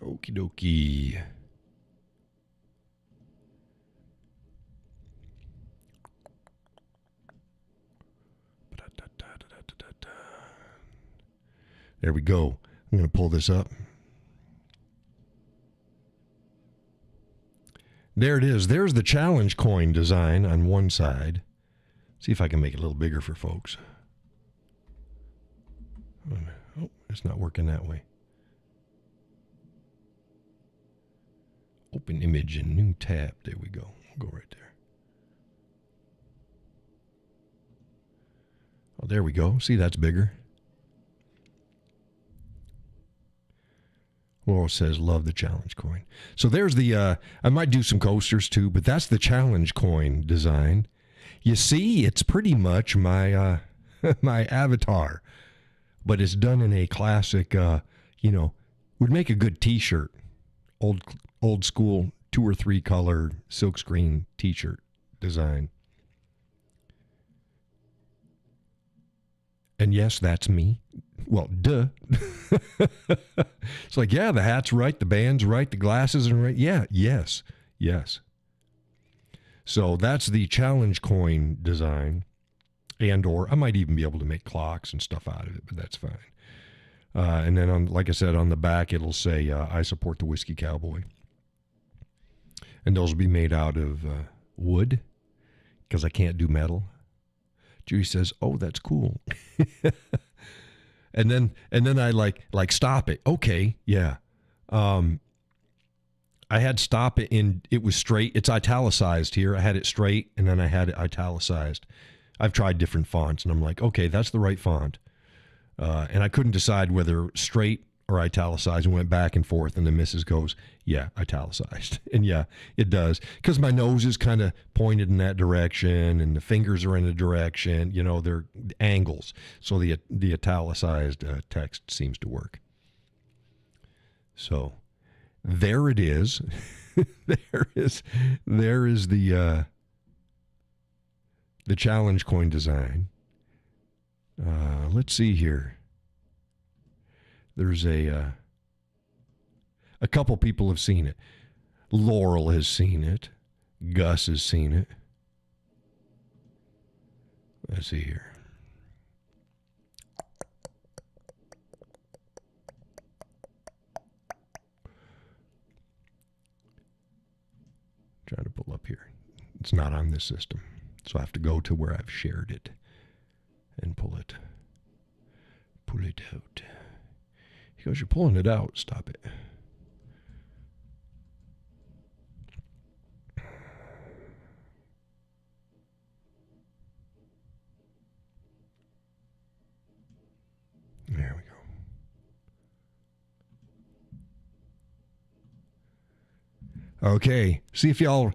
Okie dokie. There we go. I'm going to pull this up. There it is. There's the challenge coin design on one side. See if I can make it a little bigger for folks. Oh, it's not working that way. Open image in new tab. There we go. We'll go right there. Oh, there we go. See, that's bigger. Well, it says love the challenge coin. So there's the, I might do some coasters too, but that's the challenge coin design. You see, it's pretty much my, my avatar, but it's done in a classic, would make a good t-shirt. Old school 2 or 3 color silkscreen t-shirt design. And yes, that's me. Well, duh. It's like, yeah, the hat's right, the band's right, the glasses are right. Yeah, yes. So that's the challenge coin design. And or I might even be able to make clocks and stuff out of it, but that's fine. And then, like I said, on the back, it'll say, I support the Whiskey Cowboy. And those will be made out of wood, because I can't do metal. Judy says, oh, that's cool. And then I like stop it. Okay, yeah. I had stop it it was straight. It's italicized here. I had it straight, and then I had it italicized. I've tried different fonts, and I'm like, okay, that's the right font. And I couldn't decide whether straight or italicized, and went back and forth, and the missus goes, yeah, italicized. And yeah, it does. Because my nose is kind of pointed in that direction, and the fingers are in a direction, they're angles. So the italicized text seems to work. So there it is. There is the challenge coin design. Let's see here. There's a couple people have seen it. Laurel has seen it. Gus has seen it. Let's see here. Trying to pull up here. It's not on this system, so I have to go to where I've shared it and pull it. Pull it out. He goes, you're pulling it out. Stop it. There we go. Okay. See if y'all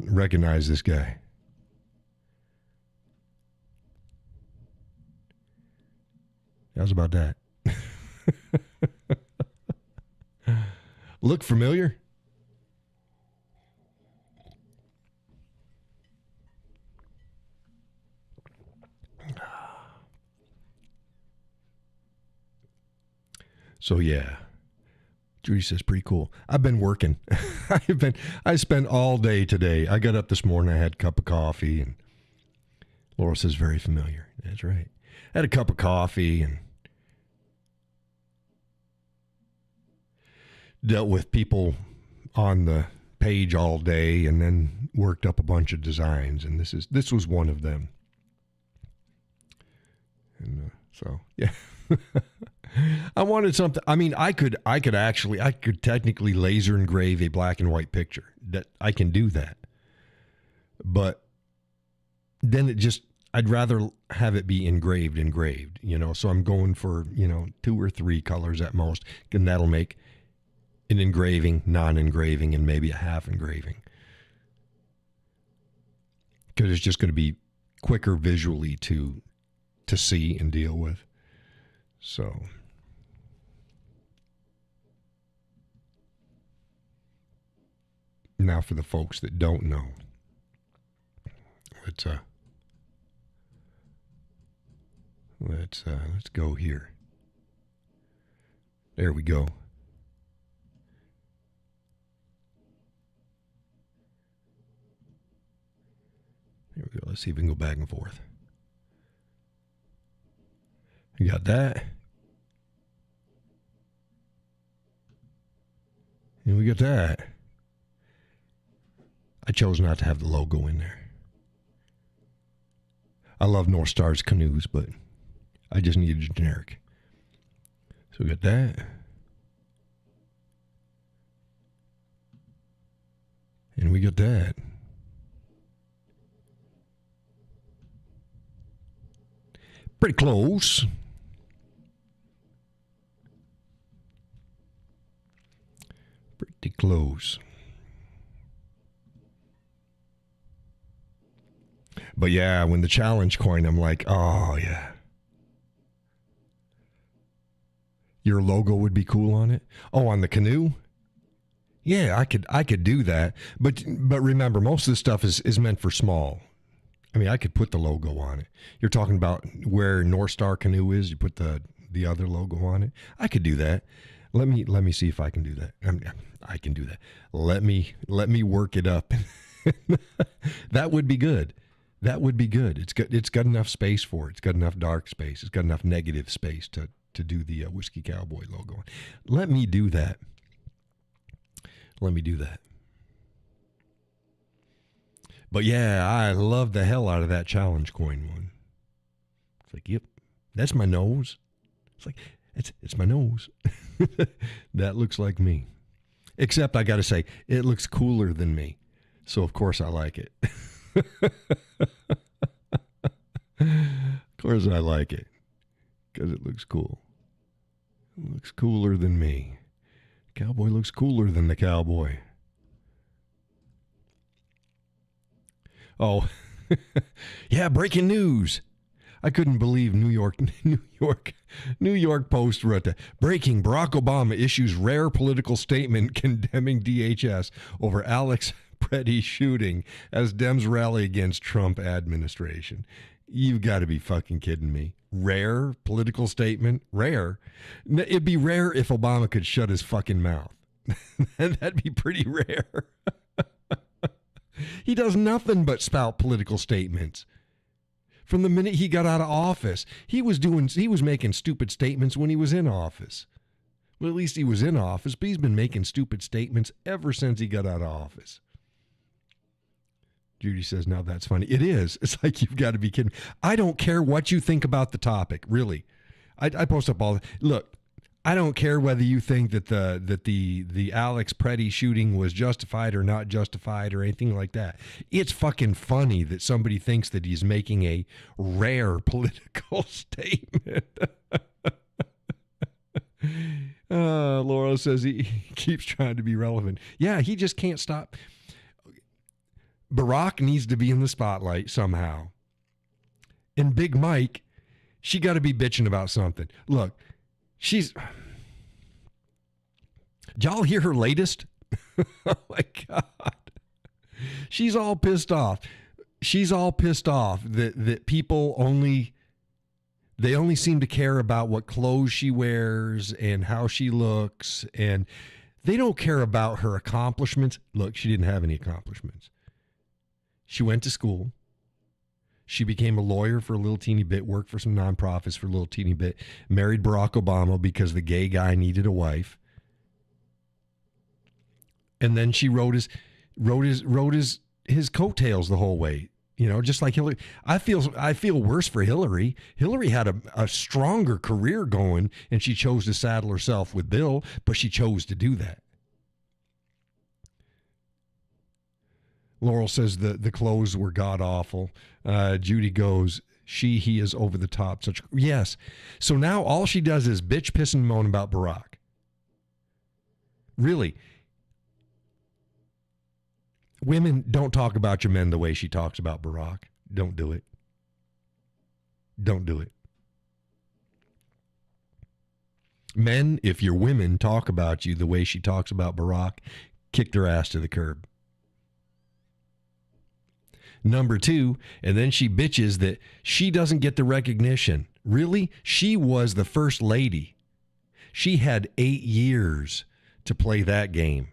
recognize this guy. How's about that? Look familiar? So yeah, Judy says pretty cool. I've been working. I spent all day today. I got up this morning. I had a cup of coffee, and Laura says very familiar. That's right. I had a cup of coffee and dealt with people on the page all day, and then worked up a bunch of designs, and this was one of them. And so yeah. I wanted something. I mean, I could technically laser engrave a black and white picture. That I can do that. But then I'd rather have it be engraved, So I'm going for, 2 or 3 colors at most, and that'll make an engraving, non-engraving, and maybe a half engraving. Because it's just going to be quicker visually to see and deal with. So now for the folks that don't know, let's go here. There we go. There we go. Let's see if we can go back and forth. You got that. And we got that. I chose not to have the logo in there. I love North Star's canoes, but I just needed a generic. So we got that. And we got that. Pretty close. Pretty close. But yeah, when the challenge coin, I'm like, oh yeah. Your logo would be cool on it. Oh, on the canoe? Yeah, I could do that. But remember, most of this stuff is meant for small. I mean, I could put the logo on it. You're talking about where North Star Canoe is. You put the other logo on it. I could do that. Let me see if I can do that. I can do that. Let me work it up. That would be good. That would be good. It's good. It's got enough space for it. It's got enough dark space. It's got enough negative space to do the Whiskey Cowboy logo. Let me do that. Let me do that. But yeah, I love the hell out of that challenge coin one. It's like, yep, that's my nose. It's like, it's my nose. That looks like me. Except I got to say, it looks cooler than me. So of course I like it. Of course I like it. Because it looks cool. It looks cooler than me. Cowboy looks cooler than the cowboy. Oh, yeah, breaking news. I couldn't believe New York Post wrote that. Breaking, Barack Obama issues rare political statement condemning DHS over Alex Preddy shooting as Dems rally against Trump administration. You've got to be fucking kidding me. Rare political statement? Rare? It'd be rare if Obama could shut his fucking mouth. That'd be pretty rare. He does nothing but spout political statements. From the minute he got out of office, he was making stupid statements when he was in office. Well, at least he was in office, but he's been making stupid statements ever since he got out of office. Judy says, now that's funny. It is. It's like, you've got to be kidding. I don't care what you think about the topic, really. I post up all. Look, I don't care whether you think that the Alex Preddy shooting was justified or not justified or anything like that. It's fucking funny that somebody thinks that he's making a rare political statement. Laura Laurel says he keeps trying to be relevant. Yeah, he just can't stop. Barack needs to be in the spotlight somehow. And Big Mike, she got to be bitching about something. Look, did y'all hear her latest? Oh my God. She's all pissed off. She's all pissed off that people only seem to care about what clothes she wears and how she looks, and they don't care about her accomplishments. Look, she didn't have any accomplishments. She went to school. She became a lawyer for a little teeny bit, worked for some nonprofits for a little teeny bit, married Barack Obama because the gay guy needed a wife. And then she rode his coattails the whole way, just like Hillary. I feel worse for Hillary. Hillary had a stronger career going, and she chose to saddle herself with Bill, but she chose to do that. Laurel says the clothes were god awful. Judy goes, he is over the top. Yes. So now all she does is bitch, piss, and moan about Barack. Really. Women, don't talk about your men the way she talks about Barack. Don't do it. Don't do it. Men, if your women talk about you the way she talks about Barack, kick their ass to the curb. Number two, and then she bitches that she doesn't get the recognition. Really? She was the first lady. She had 8 years to play that game.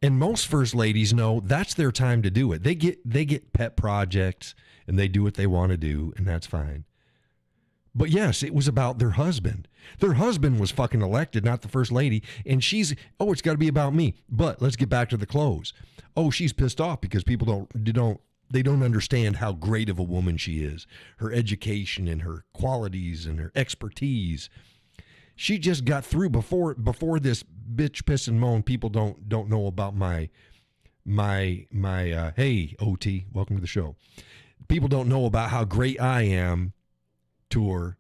And most first ladies know that's their time to do it. They get pet projects and they do what they want to do, and that's fine. But yes, it was about their husband. Their husband was fucking elected, not the first lady. And it's got to be about me. But let's get back to the clothes. Oh, she's pissed off because people don't understand how great of a woman she is. Her education and her qualities and her expertise. She just got through before this bitch, piss, and moan. People don't know about my hey, OT, welcome to the show. People don't know about how great I am tour.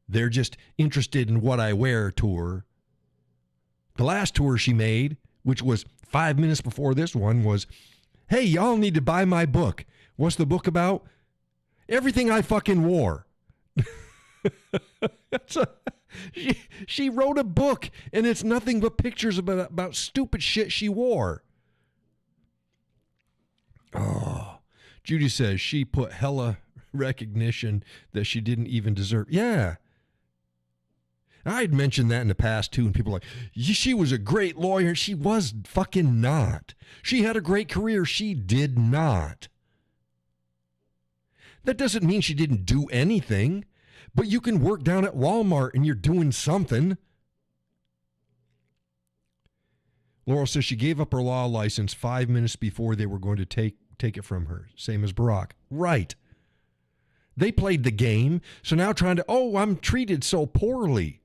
They're just interested in what I wear tour. The last tour she made, which was 5 minutes before this one, was, hey, y'all need to buy my book. What's the book about? Everything I fucking wore. She wrote a book, and it's nothing but pictures about stupid shit she wore. Oh, Judy says she put hella recognition that she didn't even deserve. Yeah. I'd mentioned that in the past too, and people are like, she was a great lawyer. She was fucking not. She had a great career. She did not. That doesn't mean she didn't do anything, but you can work down at Walmart and you're doing something. Laurel says she gave up her law license 5 minutes before they were going to take it from her. Same as Barack. Right. They played the game, so now I'm treated so poorly.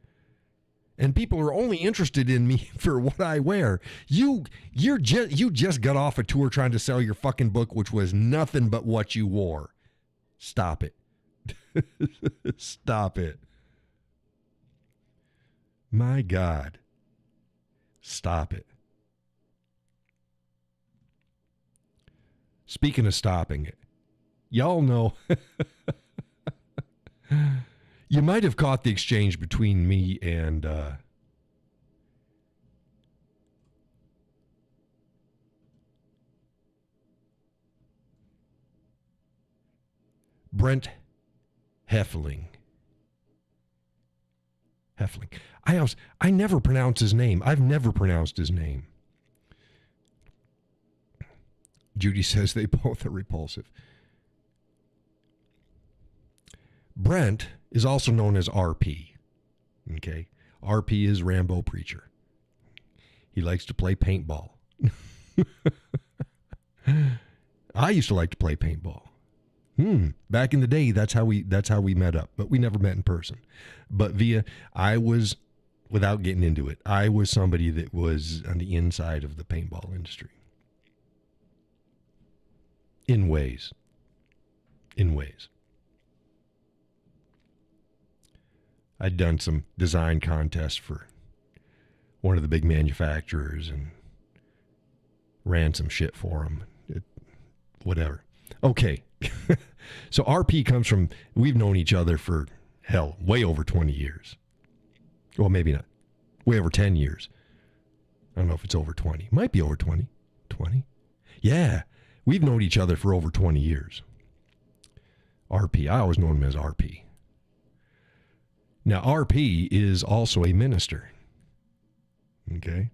And people are only interested in me for what I wear. You just got off a tour trying to sell your fucking book, which was nothing but what you wore. Stop it. Stop it. My God. Stop it. Speaking of stopping it, y'all know, you might have caught the exchange between me and Brent Heffling. I never pronounce his name. I've never pronounced his name. Judy says they both are repulsive. Brent is also known as RP. Okay? RP is Rambo Preacher. He likes to play paintball. I used to like to play paintball. Back in the day, that's how we met up, but we never met in person. But without getting into it, I was somebody that was on the inside of the paintball industry. In ways. I'd done some design contests for one of the big manufacturers and ran some shit for him. Whatever. Okay. So RP comes from, we've known each other for, hell, way over 20 years. Well, maybe not. Way over 10 years. I don't know if it's over 20. Might be over 20. 20? Yeah. We've known each other for over 20 years. RP. I always know him as RP. Now, RP is also a minister. Okay?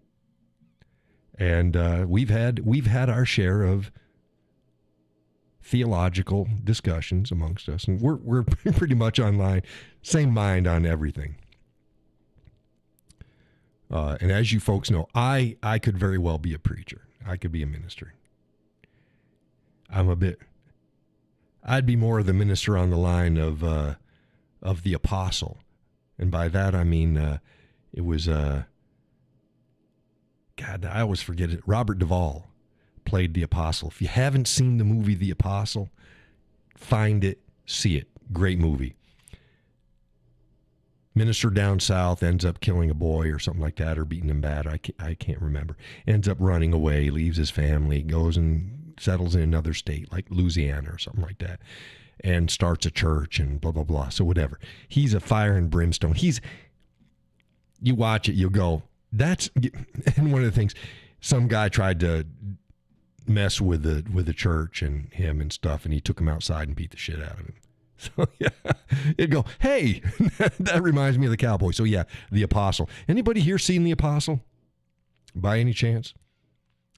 And we've had our share of theological discussions amongst us, and we're pretty much online, same mind on everything. And as you folks know, I could very well be a preacher. I could be a minister. I'd be more of the minister on the line of the apostle. And by that, I mean, it was, God, I always forget it. Robert Duvall played the apostle. If you haven't seen the movie The Apostle, find it, see it. Great movie. Minister down south ends up killing a boy or something like that, or beating him bad. I can't remember. Ends up running away, leaves his family, goes and settles in another state like Louisiana or something like that, and starts a church and blah, blah, blah. So whatever. He's a fire and brimstone. You watch it, you'll go, that's, and one of the things, some guy tried to mess with the church and him and stuff, and he took him outside and beat the shit out of him. So, yeah, it'd go, hey, that reminds me of the Cowboy. So, yeah, the apostle. Anybody here seen the apostle by any chance?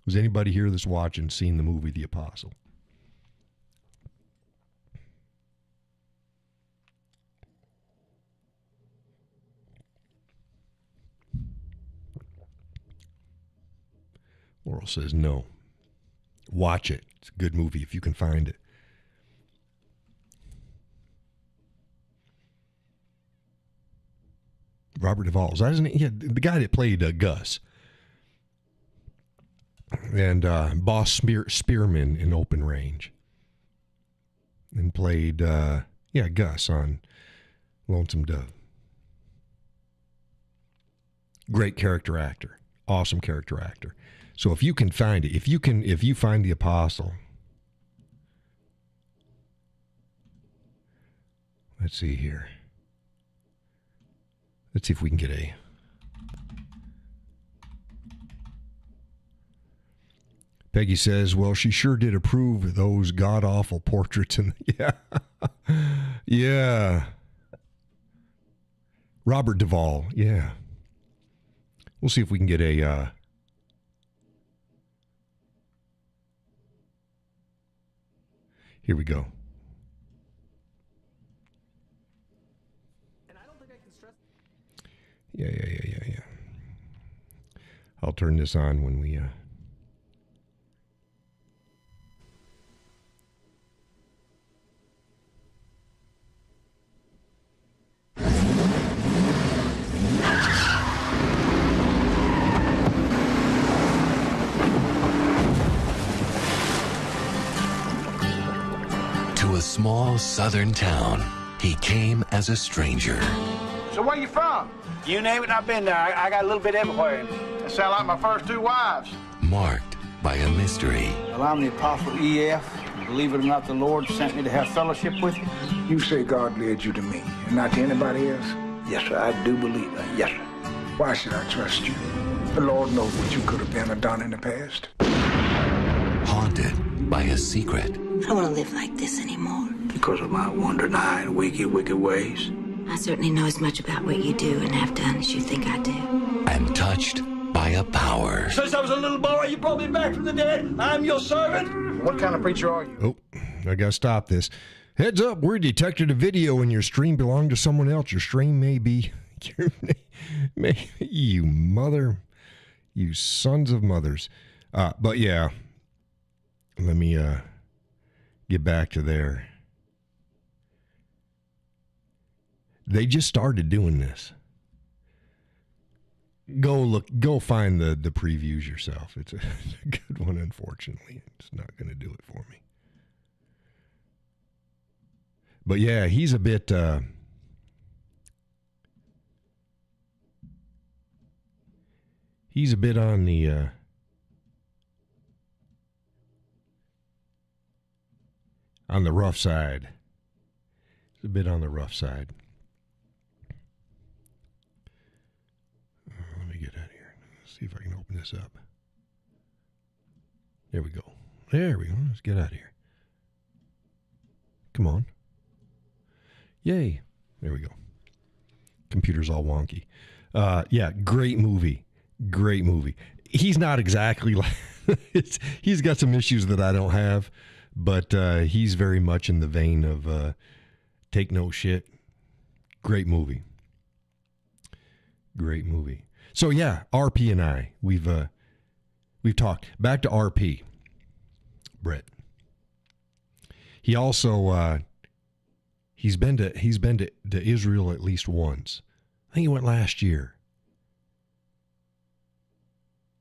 Was anybody here that's watching seen the movie The Apostle? Laurel says no. Watch it. It's a good movie if you can find it. Robert Duvall, isn't it? Yeah, the guy that played Gus. And Boss Spearman in Open Range. And played, Gus on Lonesome Dove. Great character actor. Awesome character actor. So if you can find it, if you find The Apostle, let's see here. Let's see if we can get a. Peggy says, well, she sure did approve of those god-awful portraits. Yeah. Yeah. Robert Duvall. Yeah. We'll see if we can get a. Here we go. Yeah. I'll turn this on when we. To a small southern town, he came as a stranger. So where you from? You name it, I've been there. I got a little bit everywhere. That sound like my first two wives. Marked by a mystery. Well, I'm the Apostle E.F. Believe it or not, the Lord sent me to have fellowship with you. You say God led you to me, and not to anybody else? Yes, sir, I do believe that. Yes, sir. Why should I trust you? The Lord knows what you could have been or done in the past. Haunted by a secret. I don't want to live like this anymore. Because of my wandering eye and wicked ways. I certainly know as much about what you do and have done as you think I do. And touched by a power. Since I was a little boy, you brought me back from the dead. I'm your servant. What kind of preacher are you? Oh, I gotta stop this. Heads up, we detected a video and your stream belonged to someone else. Your stream may be... you sons of mothers. But yeah, let me get back to there. They just started doing this. Go find the previews yourself. It's a good one, unfortunately. It's not going to do it for me. But yeah, he's a bit... He's a bit on the rough side. He's a bit on the rough side. Let me get out of here. Let's see if I can open this up. There we go. There we go. Let's get out of here. Come on. Yay. There we go. Computer's all wonky. Yeah, great movie. Great movie. He's not exactly like... he's got some issues that I don't have, but he's very much in the vein of take no shit. Great movie. Great movie. So yeah, RP and I, we've talked. Back to RP. Brett. He also he's been to Israel at least once. I think he went last year.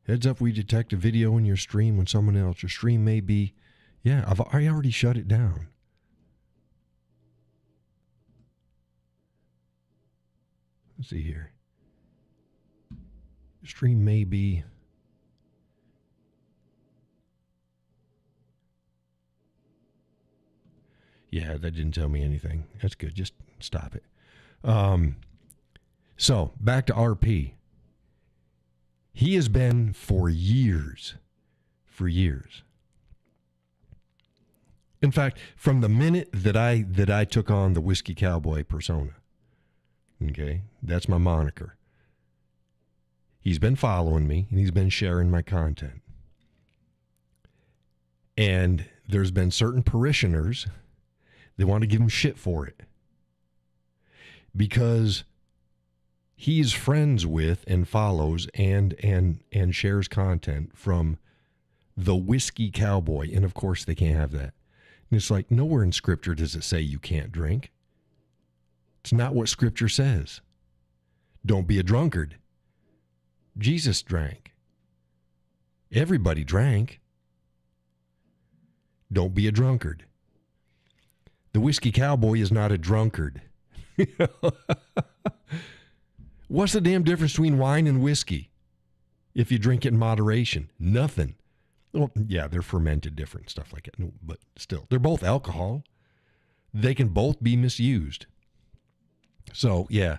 Heads up, we detect a video in your stream when someone else. Your stream may be... Yeah, I already shut it down. Let's see here. Your stream may be... Yeah, that didn't tell me anything. That's good. Just stop it. So, back to RP. He has been for years. In fact, from the minute that I took on the Whiskey Cowboy persona, okay, that's my moniker. He's been following me, and he's been sharing my content. And there's been certain parishioners that want to give him shit for it. Because he's friends with and follows and shares content from the Whiskey Cowboy. And of course they can't have that. And it's like, nowhere in Scripture does it say you can't drink. It's not what Scripture says. Don't be a drunkard. Jesus drank. Everybody drank. Don't be a drunkard. The Whiskey Cowboy is not a drunkard. What's the damn difference between wine and whiskey if you drink it in moderation? Nothing. Well, yeah, they're fermented different, stuff like that. No, but still, they're both alcohol. They can both be misused. So, yeah,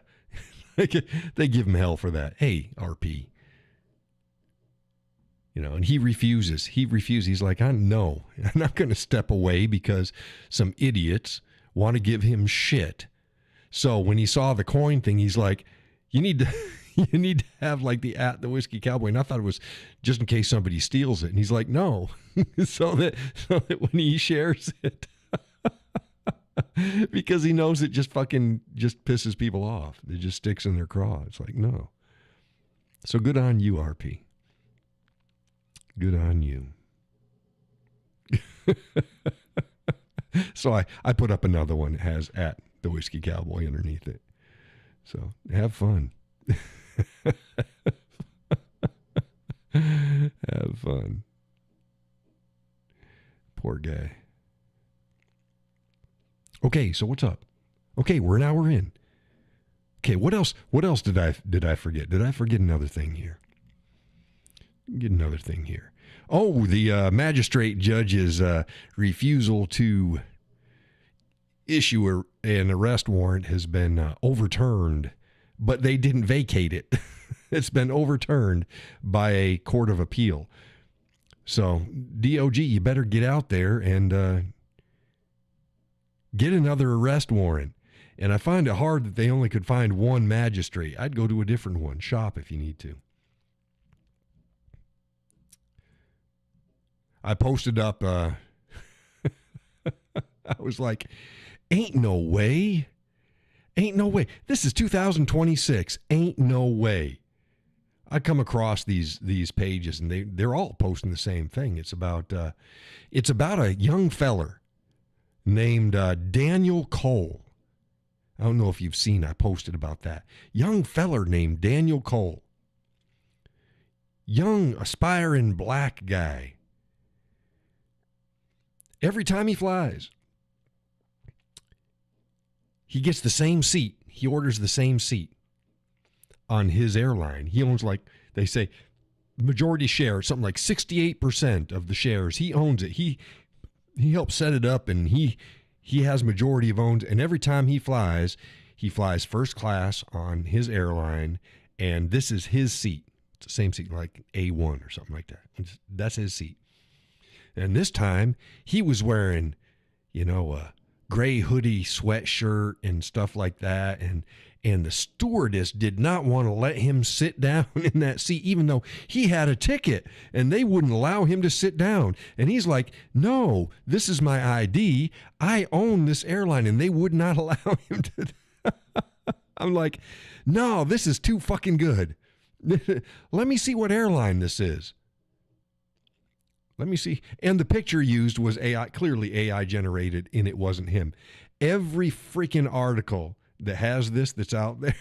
they give him hell for that. Hey, RP. You know, and he refuses. He's like, no, I'm not going to step away because some idiots want to give him shit. So when he saw the coin thing, he's like, you need to have like the Whiskey Cowboy. And I thought it was just in case somebody steals it. And he's like, no, so that when he shares it, because he knows it just pisses people off. It just sticks in their craw. It's like, no. So good on you, RP. Good on you. So I put up another one that has at the Whiskey Cowboy underneath it. So have fun. Have fun. Poor guy. Okay, so what's up? Okay, we're an hour in. Okay, what else did I forget? Did I forget another thing here? Get another thing here. Oh, the magistrate judge's refusal to issue an arrest warrant has been overturned, but they didn't vacate it. It's been overturned by a court of appeal. So, DOG, you better get out there and get another arrest warrant. And I find it hard that they only could find one magistrate. I'd go to a different one. Shop if you need to. I posted up, I was like, ain't no way. Ain't no way. This is 2026. Ain't no way. I come across these pages and they're all posting the same thing. It's about a young feller named Daniel Cole. I don't know if you've seen, I posted about that. Young feller named Daniel Cole. Young aspiring black guy. Every time he flies, he gets the same seat. He orders the same seat on his airline. He owns, like they say, majority share, something like 68% of the shares. He owns it. He helped set it up, and he has majority of owns. And every time he flies first class on his airline, and this is his seat. It's the same seat, like A1 or something like that. That's his seat. And this time he was wearing, a gray hoodie sweatshirt and stuff like that. And the stewardess did not want to let him sit down in that seat, even though he had a ticket, and they wouldn't allow him to sit down. And he's like, no, this is my ID. I own this airline, and they would not allow him to. I'm like, no, this is too fucking good. Let me see what airline this is. Let me see. And the picture used was AI, clearly AI generated, and it wasn't him. Every freaking article that has this that's out there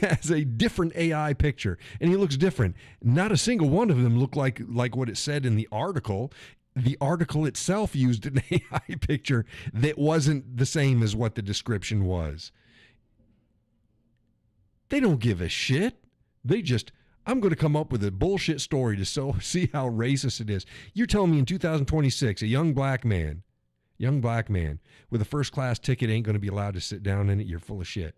has a different AI picture, and he looks different. Not a single one of them looked like what it said in the article. The article itself used an AI picture that wasn't the same as what the description was. They don't give a shit. They just, I'm going to come up with a bullshit story to see how racist it is. You're telling me in 2026, a young black man with a first class ticket ain't going to be allowed to sit down in it? You're full of shit.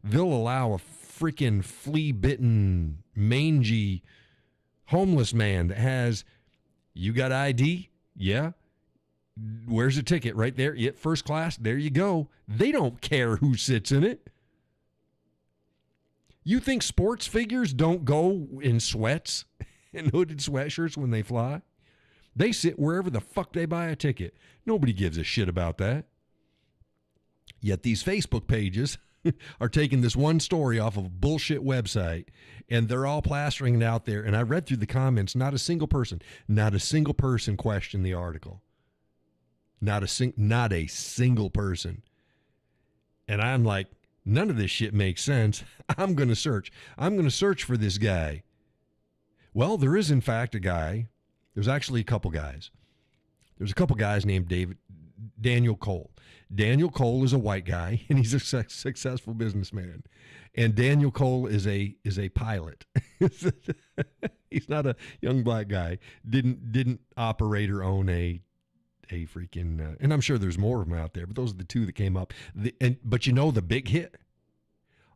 They'll allow a freaking flea-bitten, mangy, homeless man that has, you got ID? Yeah. Where's the ticket? Right there. Yeah, first class. There you go. They don't care who sits in it. You think sports figures don't go in sweats and hooded sweatshirts when they fly? They sit wherever the fuck they buy a ticket. Nobody gives a shit about that. Yet these Facebook pages are taking this one story off of a bullshit website, and they're all plastering it out there. And I read through the comments. Not a single person questioned the article. Not a single person. And I'm like, none of this shit makes sense. I'm going to search. I'm going to search for this guy. Well, there is, in fact, a guy. There's actually a couple guys. There's a couple guys named Daniel Cole. Daniel Cole is a white guy, and he's a successful businessman. And Daniel Cole is a pilot. He's not a young black guy. Didn't operate or own a freaking, and I'm sure there's more of them out there, but those are the two that came up. But the big hit,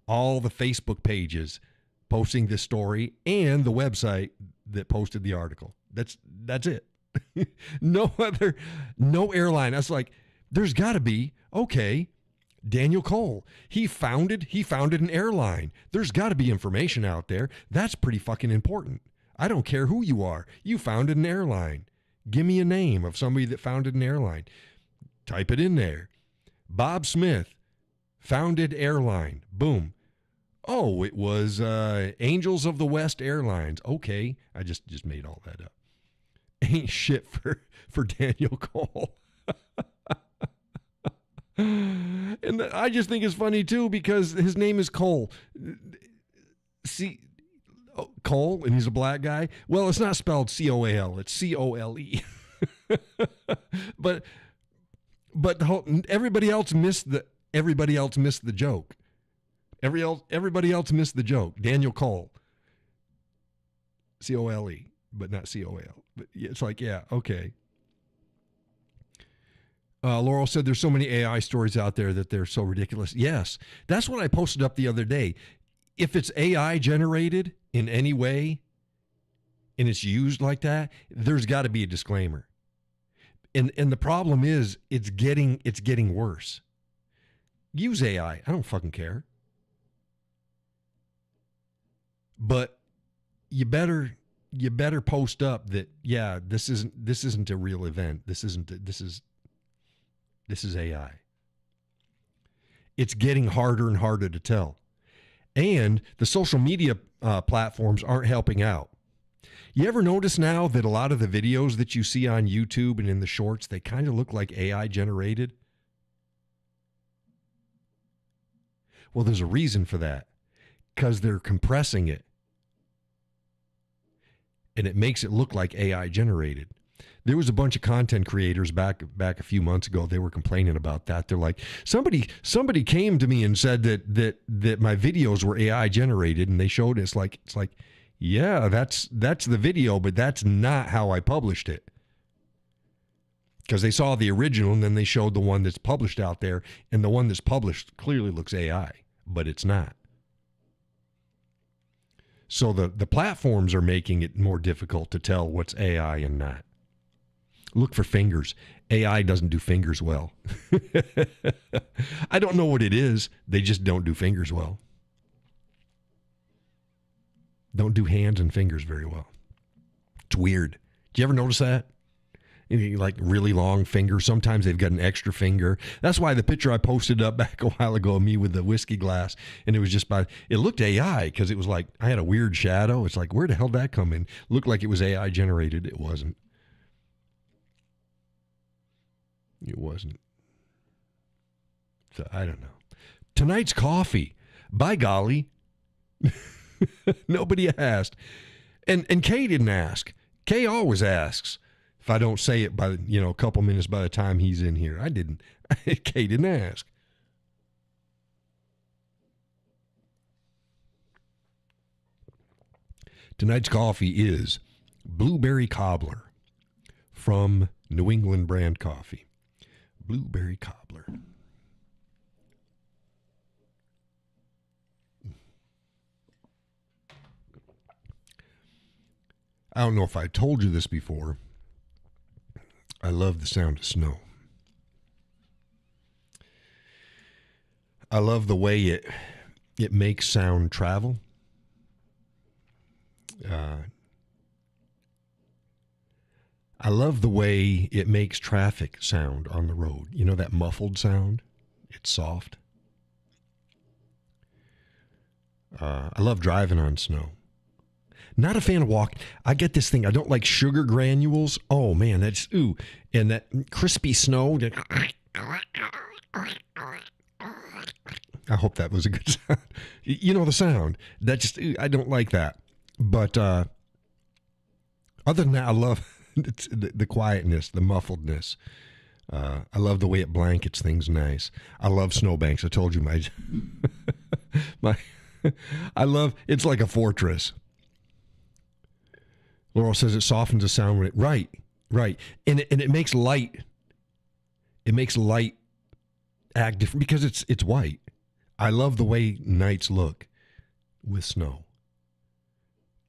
all the Facebook pages posting this story and the website that posted the article. That's it. No airline. That's like, there's got to be, okay, Daniel Cole, he founded an airline. There's got to be information out there. That's pretty fucking important. I don't care who you are. You founded an airline. Give me a name of somebody that founded an airline. Type it in there. Bob Smith founded airline. Boom. Oh, it was Angels of the West Airlines. Okay, I just made all that up. Ain't shit for Daniel Cole. And I just think it's funny too because his name is Cole. See, Cole, and he's a black guy. Well, it's not spelled C-O-A-L. It's C-O-L-E. But everybody else missed the joke. Everybody else missed the joke. Daniel Cole. C-O-L-E, but not C-O-A-L. But it's like, yeah, okay. Laurel said there's so many AI stories out there that they're so ridiculous. Yes, that's what I posted up the other day. If it's AI generated in any way and it's used like that, there's got to be a disclaimer. And the problem is it's getting worse. Use AI. I don't fucking care. But you better post up that, yeah, this isn't a real event. This is AI. It's getting harder and harder to tell. And the social media platforms aren't helping out. You ever notice now that a lot of the videos that you see on YouTube and in the shorts, they kind of look like AI generated? Well, there's a reason for that. Because they're compressing it. And it makes it look like AI generated. There was a bunch of content creators back a few months ago. They were complaining about that. They're like, somebody came to me and said that my videos were AI generated, and they showed it. It's like, yeah, that's the video, but that's not how I published it. Because they saw the original, and then they showed the one that's published out there, and the one that's published clearly looks AI, but it's not. So the platforms are making it more difficult to tell what's AI and not. Look for fingers. AI doesn't do fingers well. I don't know what it is. They just don't do fingers well. Don't do hands and fingers very well. It's weird. Do you ever notice that? Like really long fingers. Sometimes they've got an extra finger. That's why the picture I posted up back a while ago of me with the whiskey glass, and it was just it looked AI because it was like I had a weird shadow. It's like, where the hell did that come in? Looked like it was AI generated. It wasn't. It wasn't. So I don't know. Tonight's coffee. By golly. Nobody asked. And Kay didn't ask. Kay always asks if I don't say it by, a couple minutes by the time he's in here. I didn't. Kay didn't ask. Tonight's coffee is Blueberry Cobbler from New England brand coffee. Blueberry Cobbler. I don't know if I told you this before. I love the sound of snow. I love the way it makes sound travel. I love the way it makes traffic sound on the road. You know that muffled sound? It's soft. I love driving on snow. Not a fan of walking. I get this thing. I don't like sugar granules. Oh, man, that's, ooh. And that crispy snow. I hope that was a good sound. You know the sound. That just, I don't like that. But other than that, I love the quietness, the muffledness. I love the way it blankets things nice. I love snowbanks. I told you it's like a fortress. Laurel says it softens the sound when it, right. And it makes light. It makes light act different because it's white. I love the way nights look with snow.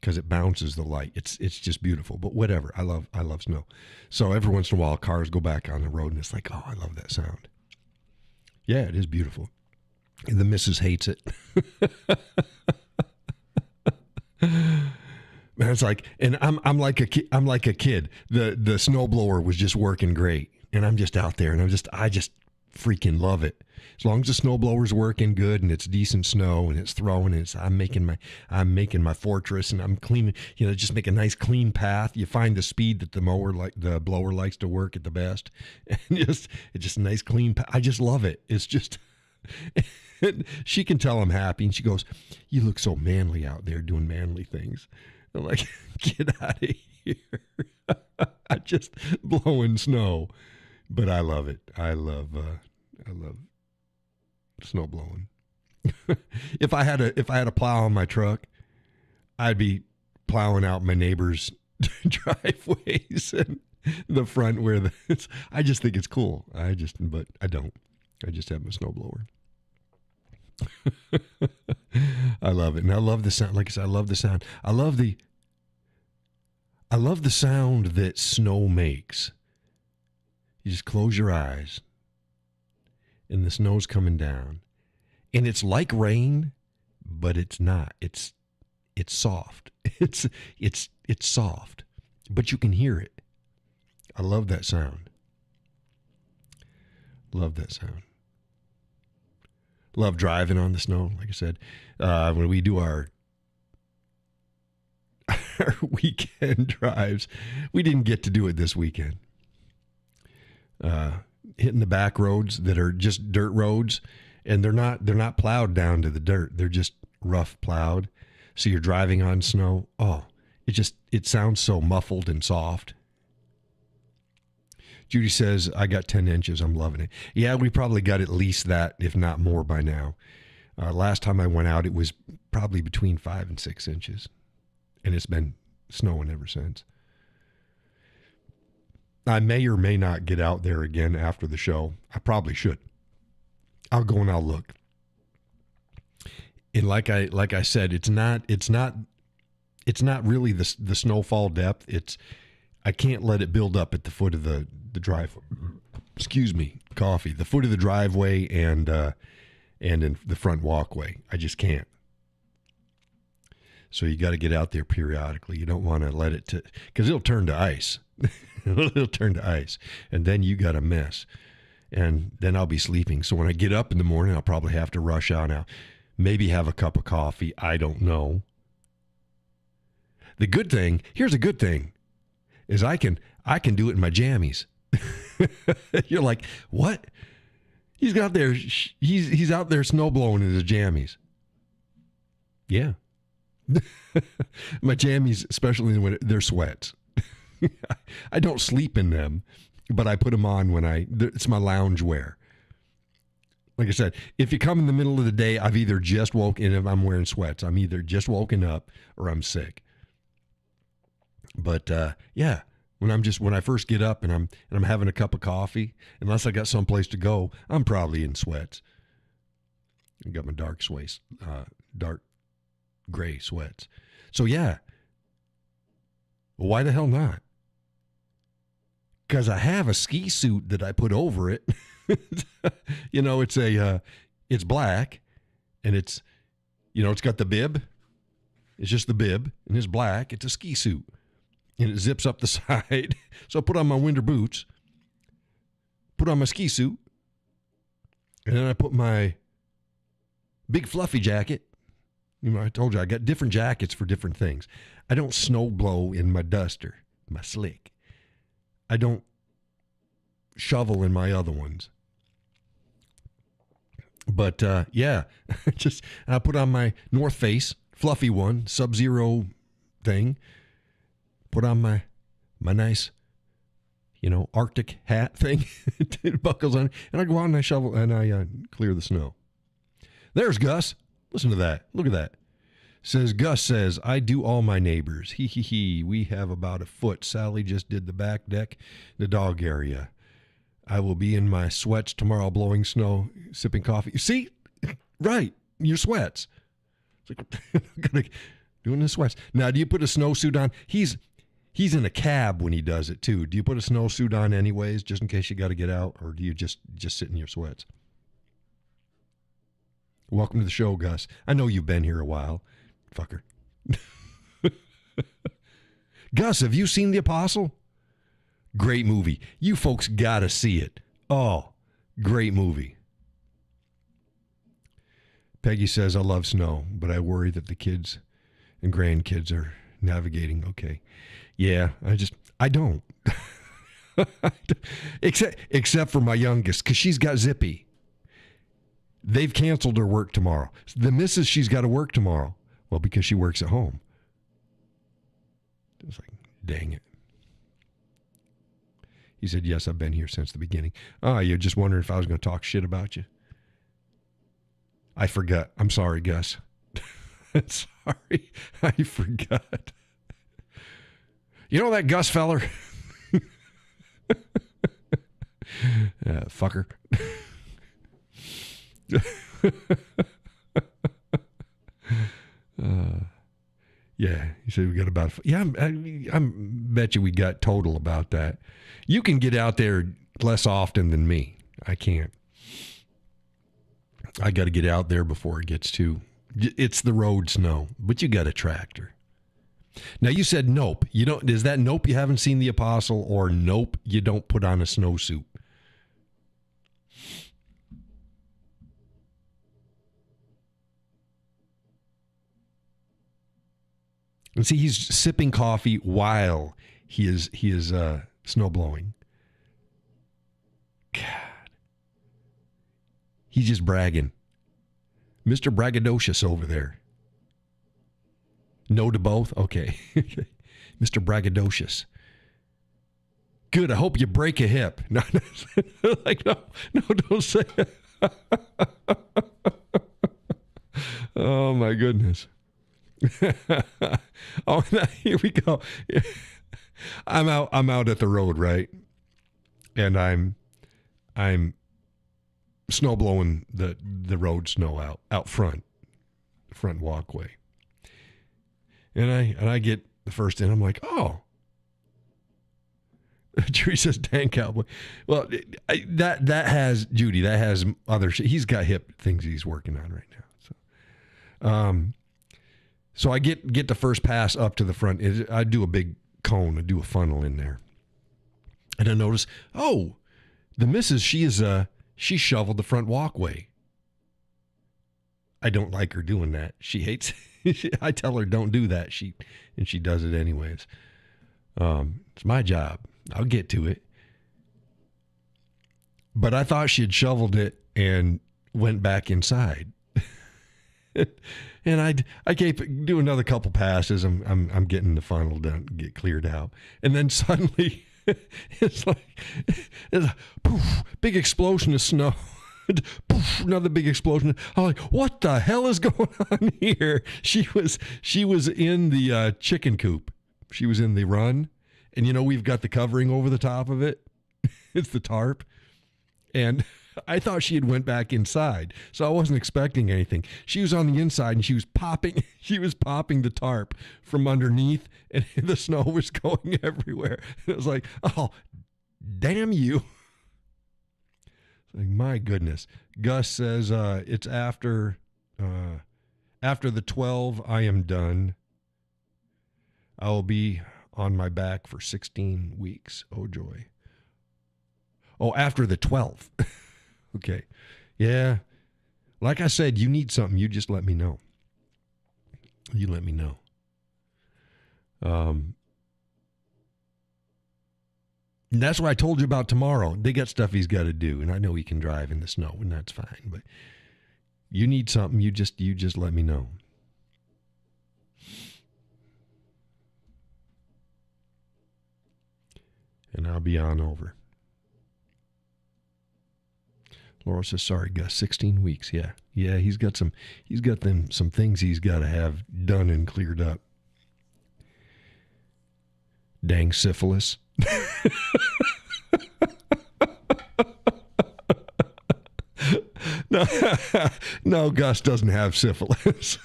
Because it bounces the light. It's just beautiful. But whatever. I love snow. So every once in a while cars go back on the road and it's like, oh, I love that sound. Yeah, it is beautiful. And the missus hates it. Man, it's like, and I'm like a kid. The snowblower was just working great, and I'm just out there, and I just freaking love it. As long as the snowblower's working good and it's decent snow and it's throwing, I'm making my fortress, and I'm cleaning. Just make a nice clean path. You find the speed that the blower likes to work at the best, and it's just a nice clean path. I just love it. It's just. She can tell I'm happy, and she goes, "You look so manly out there doing manly things." I'm like, get out of here. I just blowing snow, but I love it. I love snow blowing. If I had a plow on my truck, I'd be plowing out my neighbors' driveways and the front I just think it's cool. But I don't. I just have my snow blower. I love it. And I love the sound. Like I said, I love the sound. I love the sound that snow makes. You just close your eyes and the snow's coming down. And it's like rain, but it's not. It's soft. It's soft, but you can hear it. I love that sound. Love that sound. Love driving on the snow, like I said. When we do our weekend drives, we didn't get to do it this weekend. Hitting the back roads that are just dirt roads, and they're not plowed down to the dirt. They're just rough plowed. So you're driving on snow. Oh, it sounds so muffled and soft. Judy says, I got 10 inches. I'm loving it. Yeah, we probably got at least that, if not more by now. Last time I went out, it was probably between 5 and 6 inches. And it's been snowing ever since. I may or may not get out there again after the show. I probably should. I'll go and I'll look. And like I said, it's not really the snowfall depth. I can't let it build up at the foot of the drive. Excuse me, coffee. The foot of the driveway and in the front walkway. I just can't. So you got to get out there periodically. You don't want to let it because it'll turn to ice. It'll turn to ice, and then you got a mess. And then I'll be sleeping. So when I get up in the morning, I'll probably have to rush out now. Maybe have a cup of coffee. I don't know. Here's a good thing, is I can do it in my jammies. You're like, what? He's out there. He's out there snow blowing in his jammies. Yeah. My jammies, especially when they're sweats. I don't sleep in them, but I put them on it's my lounge wear. Like I said, if you come in the middle of the day, I've either just woken, if I'm wearing sweats, I'm either just woken up or I'm sick. But yeah, when I first get up and I'm having a cup of coffee, unless I got someplace to go, I'm probably in sweats. I got my dark gray sweats. So yeah, why the hell not? Because I have a ski suit that I put over it. It's black, and it's got the bib. It's just the bib, and it's black. It's a ski suit, and it zips up the side. So I put on my winter boots, put on my ski suit, and then I put my big fluffy jacket. I told you I got different jackets for different things. I don't snow blow in my duster, my slick. I don't shovel in my other ones. But yeah, I put on my North Face fluffy one, Sub-Zero thing. Put on my nice, Arctic hat thing. It buckles on, and I go out and I shovel and I clear the snow. There's Gus. Listen to that. Look at that. Gus says, I do all my neighbors. He. We have about a foot. Sally just did the back deck, the dog area. I will be in my sweats tomorrow, blowing snow, sipping coffee. See? Right. Your sweats. It's like, doing the sweats. Now, do you put a snowsuit on? He's in a cab when he does it, too. Do you put a snowsuit on anyways, just in case you got to get out? Or do you just sit in your sweats? Welcome to the show, Gus. I know you've been here a while. Fucker. Gus, have you seen The Apostle? Great movie. You folks got to see it. Oh, great movie. Peggy says, I love snow, but I worry that the kids and grandkids are navigating okay. Yeah, I don't. Except for my youngest, because she's got Zippy. They've canceled her work tomorrow. The missus, she's got to work tomorrow. Well, because she works at home. It's like, dang it. He said, yes, I've been here since the beginning. Oh, you're just wondering if I was going to talk shit about you? I forgot. I'm sorry, Gus. Sorry. I forgot. You know that Gus feller? Fucker. Yeah, he said we got about. Yeah, I bet you we got total about that. You can get out there less often than me. I can't. I got to get out there before it gets too. It's the road snow, but you got a tractor. Now you said nope. You don't. Is that nope? You haven't seen The Apostle, or nope? You don't put on a snowsuit. And see, he's sipping coffee while he is snow blowing. God. He's just bragging. Mr. Braggadocious over there. No to both? Okay. Mr. Braggadocious. Good. I hope you break a hip. No, like, no, don't say it. Oh, my goodness. Oh, here we go. I'm out at the road, right? And I'm snow blowing the road snow out front walkway. And I get the first in. I'm like, oh. Judy says, "Dang, Cowboy." Well, that has Judy. That has other. He's got hip things he's working on right now. So I get the first pass up to the front. I do a big cone. I do a funnel in there, and I notice, oh, the missus. She shoveled the front walkway. I don't like her doing that. She hates. I tell her don't do that. She does it anyways. It's my job. I'll get to it. But I thought she had shoveled it and went back inside. And I do another couple passes. I'm getting the funnel done, get cleared out. And then suddenly it's a poof, big explosion of snow. Poof, another big explosion. I'm like, what the hell is going on here? She was in the chicken coop. She was in the run. And, we've got the covering over the top of it. It's the tarp. And I thought she had went back inside. So I wasn't expecting anything. She was on the inside and she was popping the tarp from underneath. And the snow was going everywhere. And it was like, oh, damn you. Like, my goodness. Gus says it's after the 12, I am done. I will be on my back for 16 weeks. Oh, joy. Oh, after the 12th. Okay. Yeah. Like I said, you need something. You just let me know. You let me know. And that's what I told you about tomorrow. They got stuff he's got to do, and I know he can drive in the snow, and that's fine. But you need something. You just let me know. And I'll be on over. Laura says, sorry, Gus, 16 weeks. Yeah. Yeah, he's got some things he's got to have done and cleared up. Dang syphilis. No, Gus doesn't have syphilis.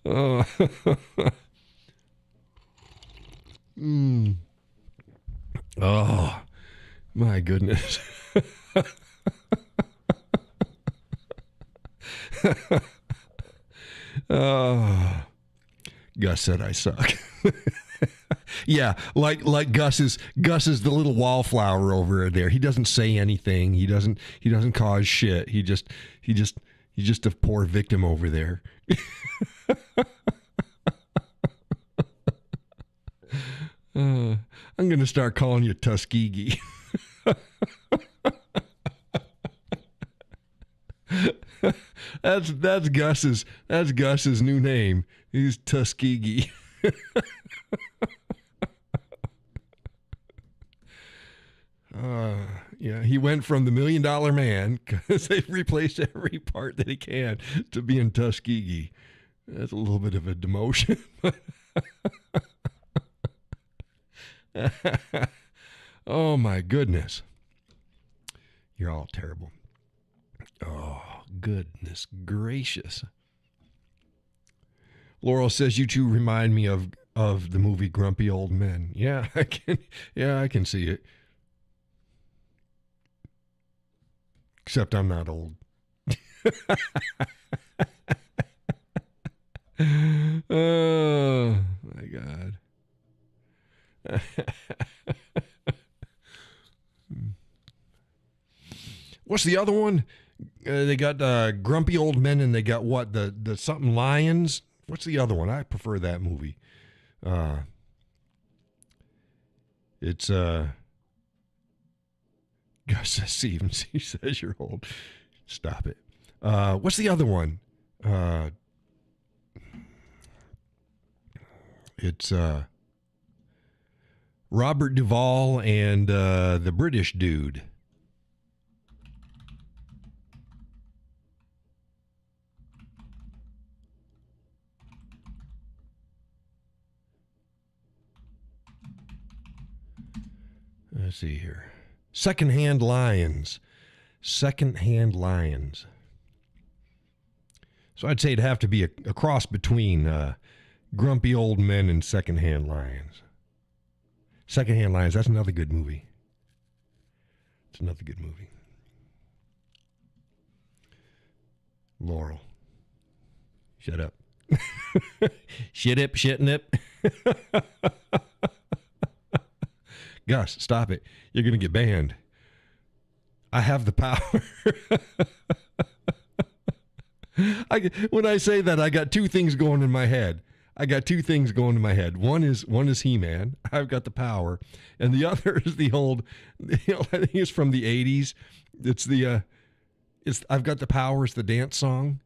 Oh. Oh, my goodness. Oh, Gus said I suck. Yeah, like Gus is the little wallflower over there. He doesn't say anything. He doesn't cause shit. He's just a poor victim over there. I'm going to start calling you Tuskegee. That's Gus's new name. He's Tuskegee. Yeah, he went from the $1 Million Man, because they've replaced every part that he can, to being Tuskegee. That's a little bit of a demotion. Oh, my goodness. You're all terrible. Oh, goodness gracious. Laurel says, you two remind me of the movie Grumpy Old Men. Yeah, I can see it. Except I'm not old. Oh, my God. What's the other one? They got Grumpy Old Men, and they got what? The something Lions? What's the other one? I prefer that movie. It's Gus says, Stevens, he says you're old. Stop it. What's the other one? It's Robert Duvall and the British dude. Let's see here. Secondhand Lions. Secondhand Lions. So I'd say it'd have to be a cross between Grumpy Old Men and Secondhand Lions. Secondhand Lions, that's another good movie. It's another good movie. Laurel. Shut up. Shit up, shitting up. Gus, stop it. You're going to get banned. I have the power. When I say that, I got two things going in my head. One is He-Man. I've got the power. And the other is the old, I think it's from the 80s. It's the, I've got the power. It's the dance song.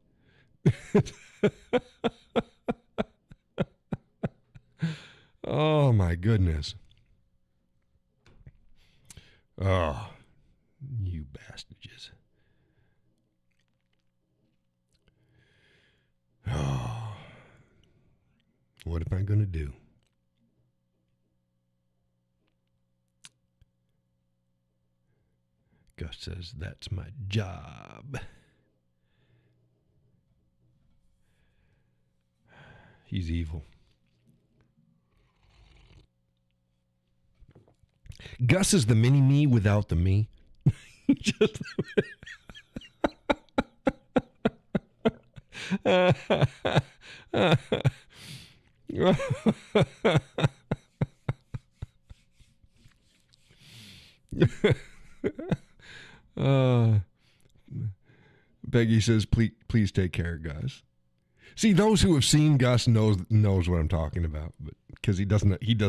Oh, my goodness. Oh, you bastards. Oh, what am I going to do? Gus says, that's my job. He's evil. Gus is the mini-me without the me. Just... Peggy says, please take care, Gus. See, those who have seen Gus knows what I'm talking about, but because he does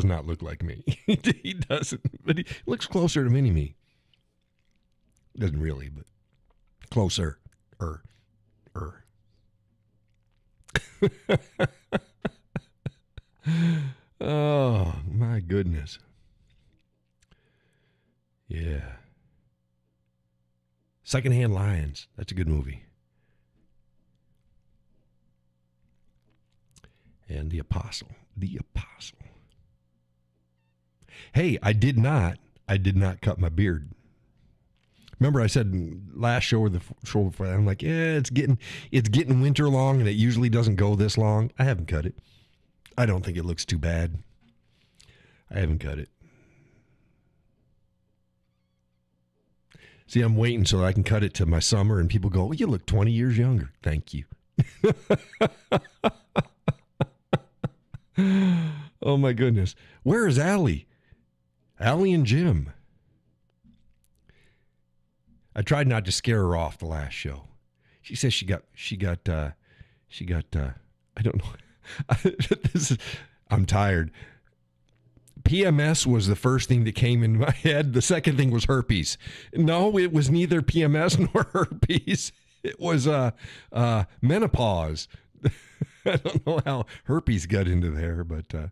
not look like me. He doesn't, but he looks closer to Mini-Me. Doesn't really, but closer. Oh, my goodness. Yeah. Secondhand Lions. That's a good movie. And The Apostle. The Apostle. Hey, I did not cut my beard. Remember I said last show or the show before, I'm like, yeah, it's getting winter long and it usually doesn't go this long. I haven't cut it. I don't think it looks too bad. I haven't cut it. See, I'm waiting so I can cut it to my summer and people go, oh, you look 20 years younger. Thank you. Oh, my goodness. Where is Allie? Allie and Jim. I tried not to scare her off the last show. She says she got I don't know. I'm tired. PMS was the first thing that came in my head. The second thing was herpes. No, it was neither PMS nor herpes. It was menopause. I don't know how herpes got into there, but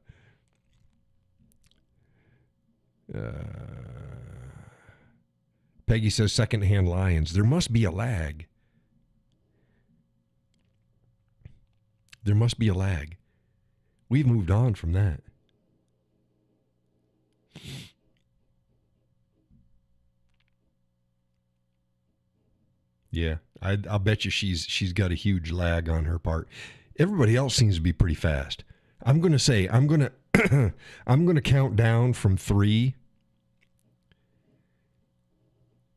Peggy says Secondhand Lions. There must be a lag. There must be a lag. We've moved on from that. Yeah, I'll bet you she's got a huge lag on her part. Everybody else seems to be pretty fast. I'm going to count down from 3.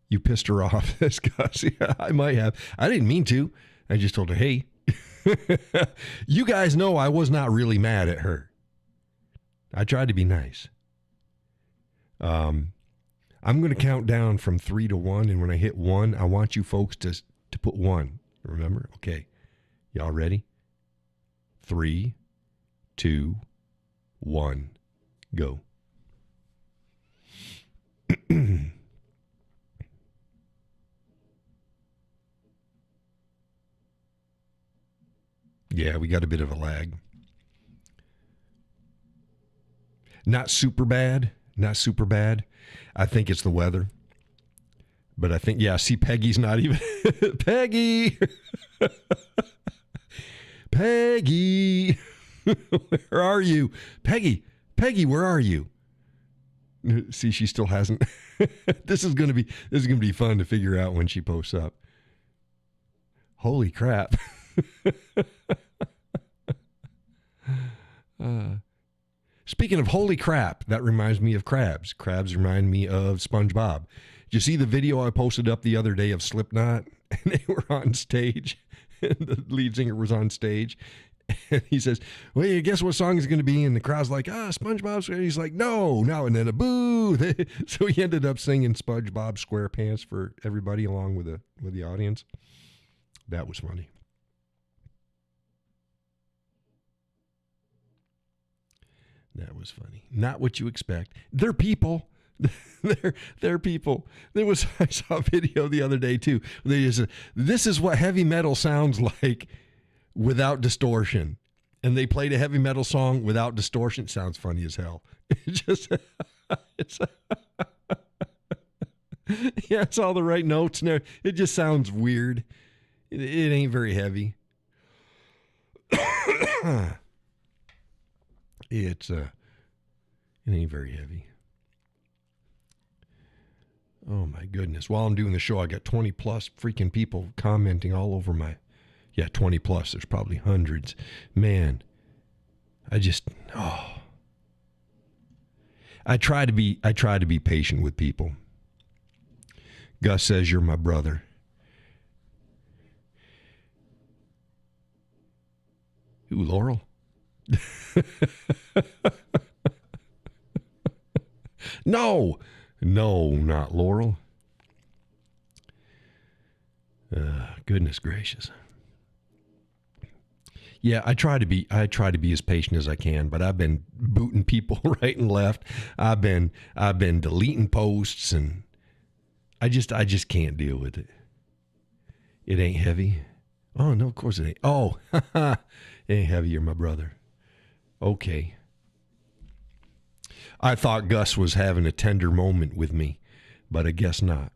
You pissed her off, this Gus. Yeah, I might have. I didn't mean to. I just told her, hey, you guys know I was not really mad at her. I tried to be nice. I'm going to count down from 3 to 1, and when I hit 1, I want you folks to put 1. Remember? Okay. Y'all ready? 3, 2, 1, go. Yeah, we got a bit of a lag. Not super bad. not super bad. I think it's the weather. But I think, yeah, see, Peggy's not even. Peggy! Peggy! Where are you? Peggy! Peggy, where are you? See, she still hasn't. This is gonna be fun to figure out when she posts up. Holy crap. Speaking of holy crap, that reminds me of crabs. Crabs remind me of SpongeBob. Did you see the video I posted up the other day of Slipknot? And they were on stage. And the lead singer was on stage. And he says, well, you guess what song is going to be? And the crowd's like, SpongeBob. And he's like, no. And then a boo. So he ended up singing SpongeBob SquarePants for everybody along with the audience. That was funny. That was funny. Not what you expect. They're people. They're people. I saw a video the other day too. This is what heavy metal sounds like without distortion. And they played a heavy metal song without distortion. It sounds funny as hell. It's all the right notes and it just sounds weird. It ain't very heavy. It ain't very heavy. Oh my goodness. While I'm doing the show, I got 20 plus freaking people commenting all over 20 plus. There's probably hundreds. Man, I try to be patient with people. Gus says you're my brother. Who, Laurel? No, not Laurel. Goodness gracious. Yeah, I try to be as patient as I can, but I've been booting people right and left. I've been deleting posts, and I just can't deal with it. It ain't heavy. Oh no, of course it ain't. Oh, it ain't heavy. You're my brother. Okay. I thought Gus was having a tender moment with me, but I guess not.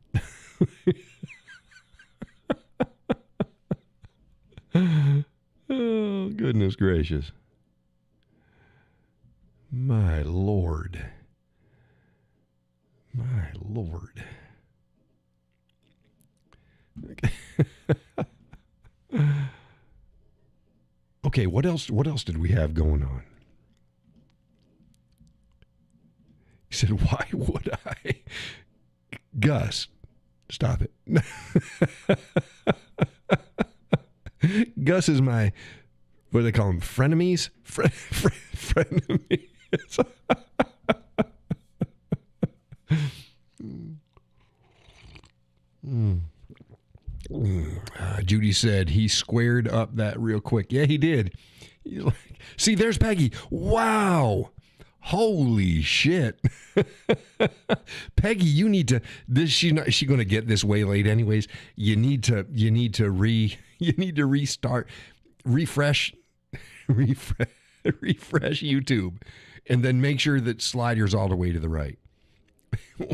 Oh, goodness gracious. My Lord. My Lord. Okay, what else did we have going on? He said, why would I? Gus, stop it. Gus is my, what do they call them? Frenemies? Frenemies. Judy said he squared up that real quick. Yeah, he did. He's like, see, there's Peggy. Wow. Holy shit. Peggy, you need to, she going to get this way late anyways. You need to restart, refresh YouTube, and then make sure that slider's all the way to the right.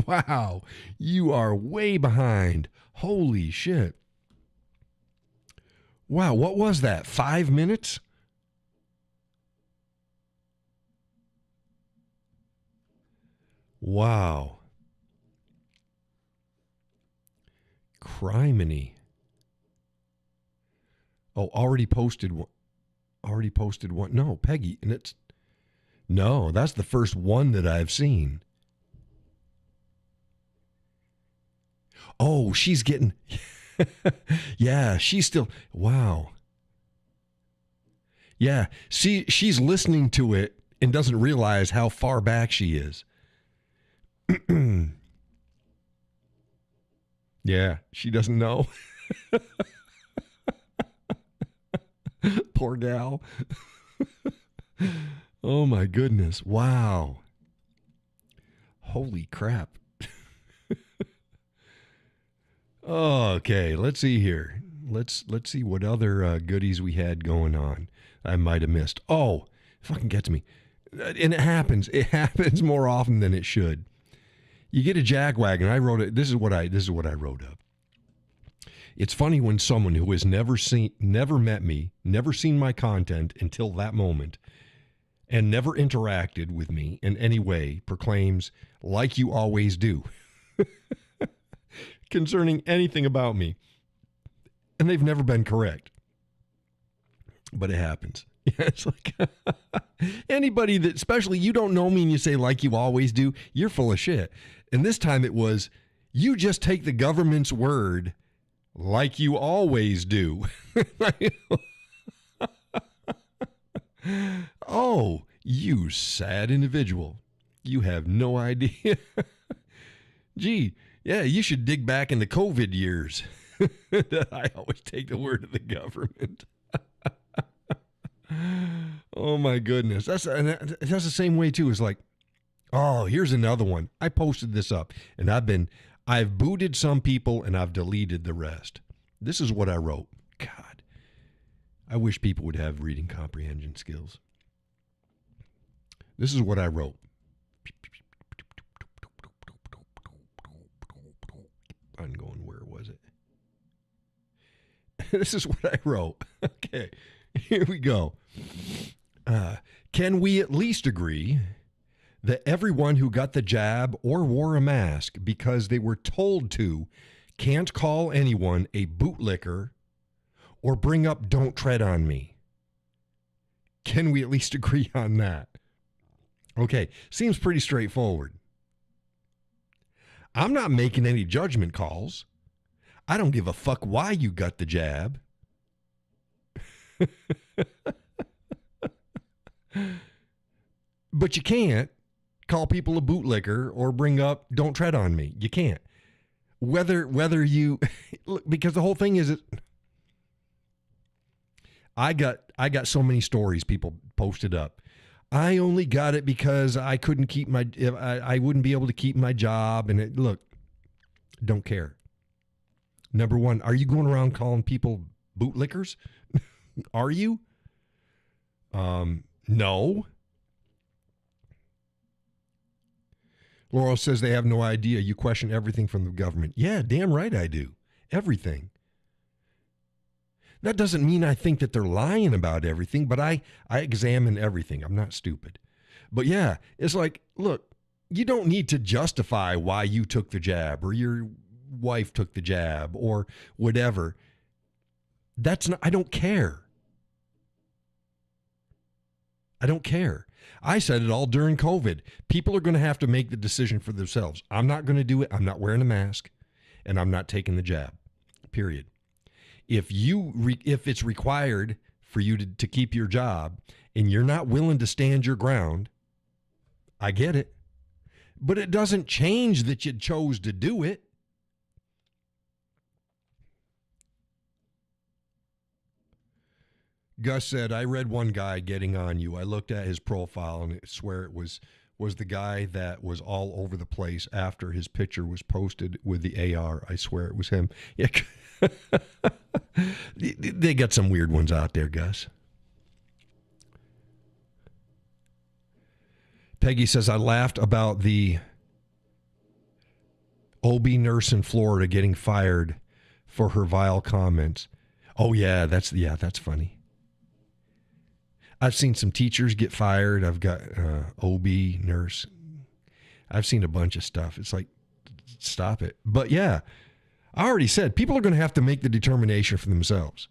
Wow. You are way behind. Holy shit. Wow. What was that? 5 minutes? Wow. Criminy. Oh, already posted one. No, Peggy. And that's the first one that I've seen. Oh, she's getting, yeah, she's still, wow. Yeah, she's listening to it and doesn't realize how far back she is. Yeah, she doesn't know. Poor gal. Oh my goodness. Wow. Holy crap. Okay, let's see here. Let's see what other goodies we had going on I might have missed. Oh, fucking gets me. And it happens. It happens more often than it should. You get a jackwagon. I wrote it. This is what I wrote up. It's funny when someone who has never met me, never seen my content until that moment, and never interacted with me in any way proclaims, like you always do, concerning anything about me. And they've never been correct. But it happens. It's like anybody that, especially you don't know me and you say like you always do, you're full of shit. And this time it was, you just take the government's word like you always do. Oh, you sad individual. You have no idea. Gee, yeah, you should dig back in the COVID years. I always take the word of the government. Oh my goodness. That's the same way too. It's like, oh, here's another one. I posted this up and I've booted some people and I've deleted the rest. This is what I wrote. God, I wish people would have reading comprehension skills. This is what I wrote. I'm going, where was it? This is what I wrote. Okay, here we go. Can we at least agree that everyone who got the jab or wore a mask because they were told to can't call anyone a bootlicker or bring up "don't tread on me"? Can we at least agree on that? Okay, seems pretty straightforward. I'm not making any judgment calls. I don't give a fuck why you got the jab. But you can't call people a bootlicker or bring up "don't tread on me." You can't. Whether you look, because the whole thing is I got so many stories people posted up. I only got it because I couldn't keep I wouldn't be able to keep my job. And look, don't care. Number one, are you going around calling people bootlickers? Are you? No. Laurel says they have no idea. You question everything from the government. Yeah, damn right I do. Everything. That doesn't mean I think that they're lying about everything, but I examine everything. I'm not stupid. But yeah, it's like, look, you don't need to justify why you took the jab or your wife took the jab or whatever. That's not, I don't care. I don't care. I said it all during COVID. People are going to have to make the decision for themselves. I'm not going to do it. I'm not wearing a mask, and I'm not taking the jab, period. If it's required for you to keep your job and you're not willing to stand your ground, I get it. But it doesn't change that you chose to do it. Gus said, I read one guy getting on you. I looked at his profile and I swear it was the guy that was all over the place after his picture was posted with the AR. I swear it was him. Yeah. They got some weird ones out there, Gus. Peggy says, I laughed about the OB nurse in Florida getting fired for her vile comments. Oh, yeah, that's funny. I've seen some teachers get fired. I've got OB nurse. I've seen a bunch of stuff. It's like, stop it. But yeah, I already said people are going to have to make the determination for themselves.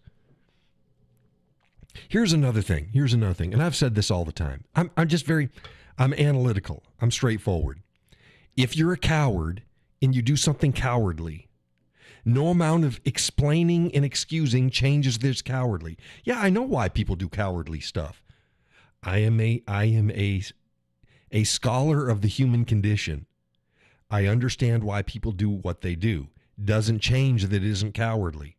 Here's another thing. And I've said this all the time. I'm analytical. I'm straightforward. If you're a coward and you do something cowardly, no amount of explaining and excusing changes this cowardly. Yeah, I know why people do cowardly stuff. I am a scholar of the human condition. I understand why people do what they do. Doesn't change that it isn't cowardly.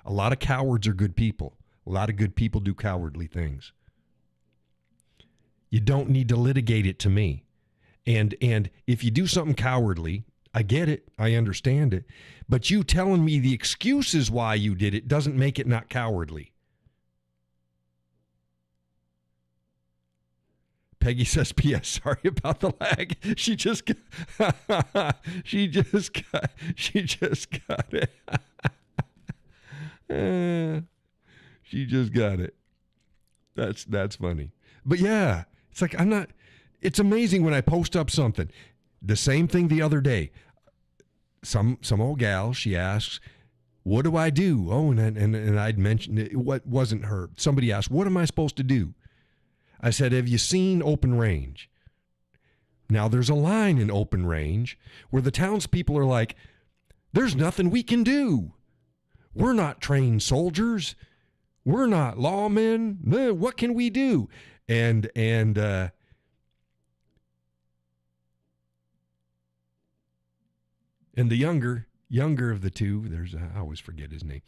A lot of cowards are good people. A lot of good people do cowardly things. You don't need to litigate it to me. And if you do something cowardly, I get it. I understand it. But you telling me the excuses why you did it doesn't make it not cowardly. Peggy says, P.S. Sorry about the lag. She just got it. She just got it. That's funny. But yeah, it's like it's amazing when I post up something. The same thing the other day. Some old gal, she asks, what do I do? Oh, and I'd mentioned it. What wasn't her. Somebody asked, what am I supposed to do? I said, have you seen Open Range? Now, there's a line in Open Range where the townspeople are like, there's nothing we can do. We're not trained soldiers. We're not lawmen. What can we do? And the younger of the two, I always forget his name.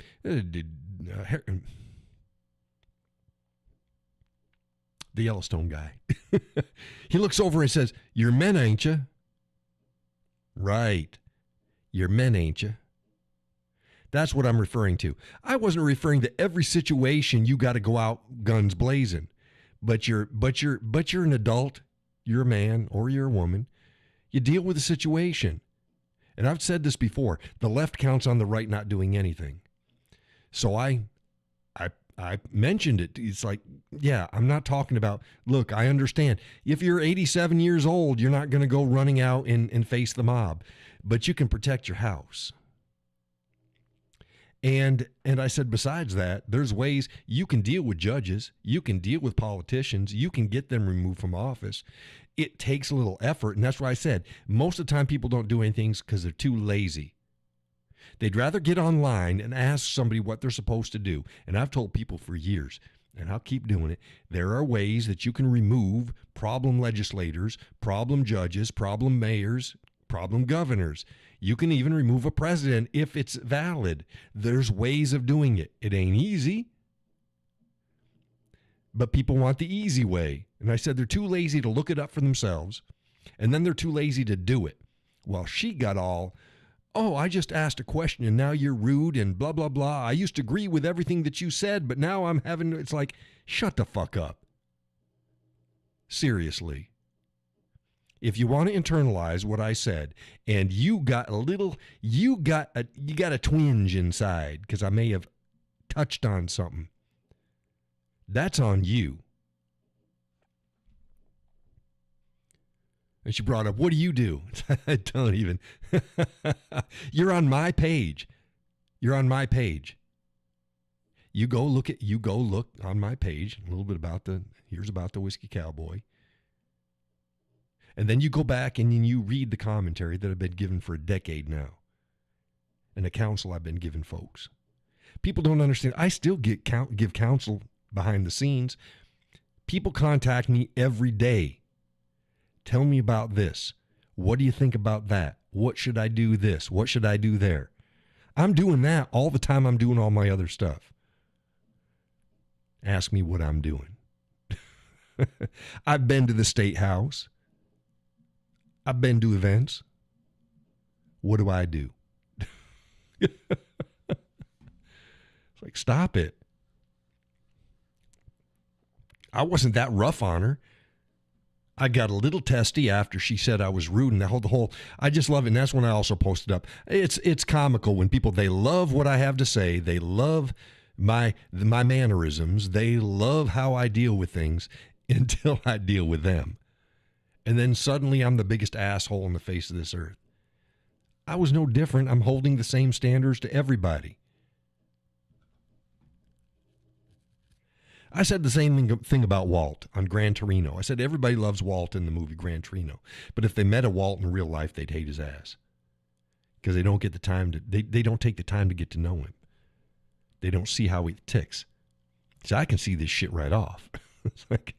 The Yellowstone guy. He looks over and says, you're men, ain't you? Right. You're men, ain't you? That's what I'm referring to. I wasn't referring to every situation you got to go out guns blazing. But you're an adult. You're a man or you're a woman. You deal with the situation. And I've said this before. The left counts on the right not doing anything. So I mentioned it. It's like, yeah, I'm not talking about, look, I understand. If you're 87 years old, you're not going to go running out and face the mob. But you can protect your house. And I said, besides that, there's ways you can deal with judges. You can deal with politicians. You can get them removed from office. It takes a little effort. And that's why I said, most of the time people don't do anything because they're too lazy. They'd rather get online and ask somebody what they're supposed to do. And I've told people for years, and I'll keep doing it, there are ways that you can remove problem legislators, problem judges, problem mayors, problem governors. You can even remove a president if it's valid. There's ways of doing it. It ain't easy, but people want the easy way. And I said they're too lazy to look it up for themselves, and then they're too lazy to do it. Well, she got all, oh, I just asked a question, and now you're rude and blah, blah, blah. I used to agree with everything that you said, but now I'm having, it's like, shut the fuck up. Seriously. If you want to internalize what I said, and you got a twinge inside because I may have touched on something, that's on you. And she brought up, what do you do? I don't even. You're on my page. You're on my page. You go look on my page, a little bit about here's about the Whiskey Cowboy. And then you go back and you read the commentary that I've been given for a decade now. And the counsel I've been giving folks. People don't understand. I still give counsel behind the scenes. People contact me every day. Tell me about this. What do you think about that? What should I do this? What should I do there? I'm doing that all the time. I'm doing all my other stuff. Ask me what I'm doing. I've been to the State House. I've been to events. What do I do? It's like, stop it. I wasn't that rough on her. I got a little testy after she said I was rude, and the whole I just love it. And that's when I also posted up. It's comical when people, they love what I have to say. They love my mannerisms. They love how I deal with things until I deal with them. And then suddenly I'm the biggest asshole on the face of this earth. I was no different. I'm holding the same standards to everybody. I said the same thing about Walt on Gran Torino. I said everybody loves Walt in the movie Gran Torino. But if they met a Walt in real life, they'd hate his ass. Because they don't get the time to, they don't take the time to get to know him. They don't see how he ticks. So I can see this shit right off. It's like,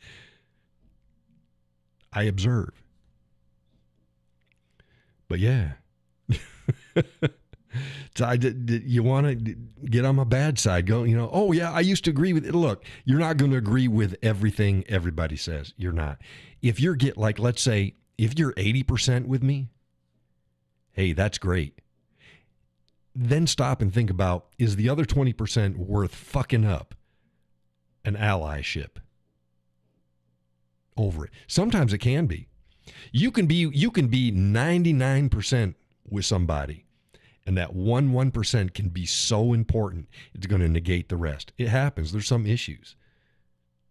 I observe. But yeah. So you want to get on my bad side, go, oh yeah, I used to agree with it. Look, you're not going to agree with everything everybody says. You're not. If you're let's say, if you're 80% with me, hey, that's great. Then stop and think about, is the other 20% worth fucking up an allyship? over it. Sometimes it can be. You can be 99% with somebody, and that 1% can be so important, it's going to negate the rest. It happens. There's some issues.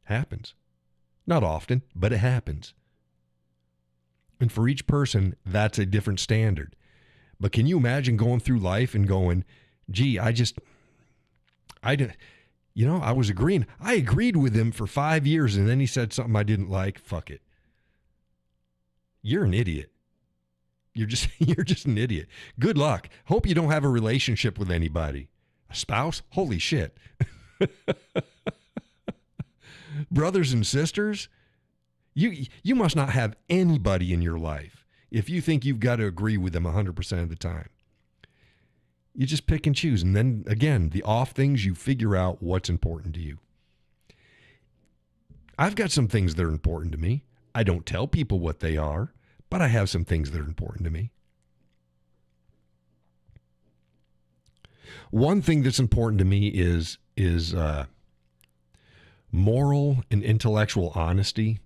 Happens. Not often, but it happens. And for each person, that's a different standard. But can you imagine going through life and going, gee, I was agreeing. I agreed with him for 5 years, and then he said something I didn't like. Fuck it. You're an idiot. You're just an idiot. Good luck. Hope you don't have a relationship with anybody. A spouse? Holy shit. Brothers and sisters? You must not have anybody in your life if you think you've got to agree with them 100% of the time. You just pick and choose. And then, again, the off things, you figure out what's important to you. I've got some things that are important to me. I don't tell people what they are, but I have some things that are important to me. One thing that's important to me is moral and intellectual honesty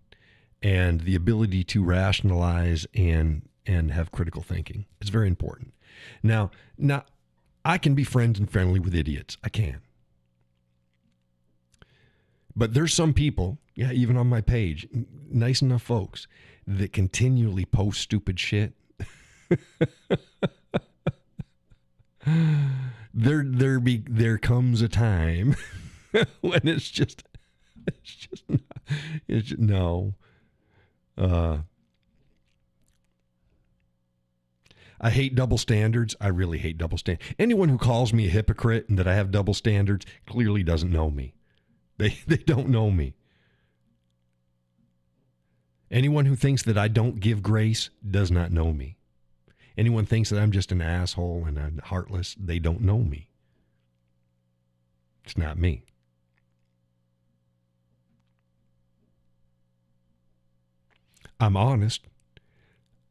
and the ability to rationalize and have critical thinking. It's very important. Now, I can be friends and friendly with idiots. I can. But there's some people, even on my page, nice enough folks, that continually post stupid shit. There comes a time when it's just no. I hate double standards. I really hate double standards. Anyone who calls me a hypocrite and that I have double standards clearly doesn't know me. They don't know me. Anyone who thinks that I don't give grace does not know me. Anyone thinks that I'm just an asshole and I'm heartless, they don't know me. It's not me. I'm honest.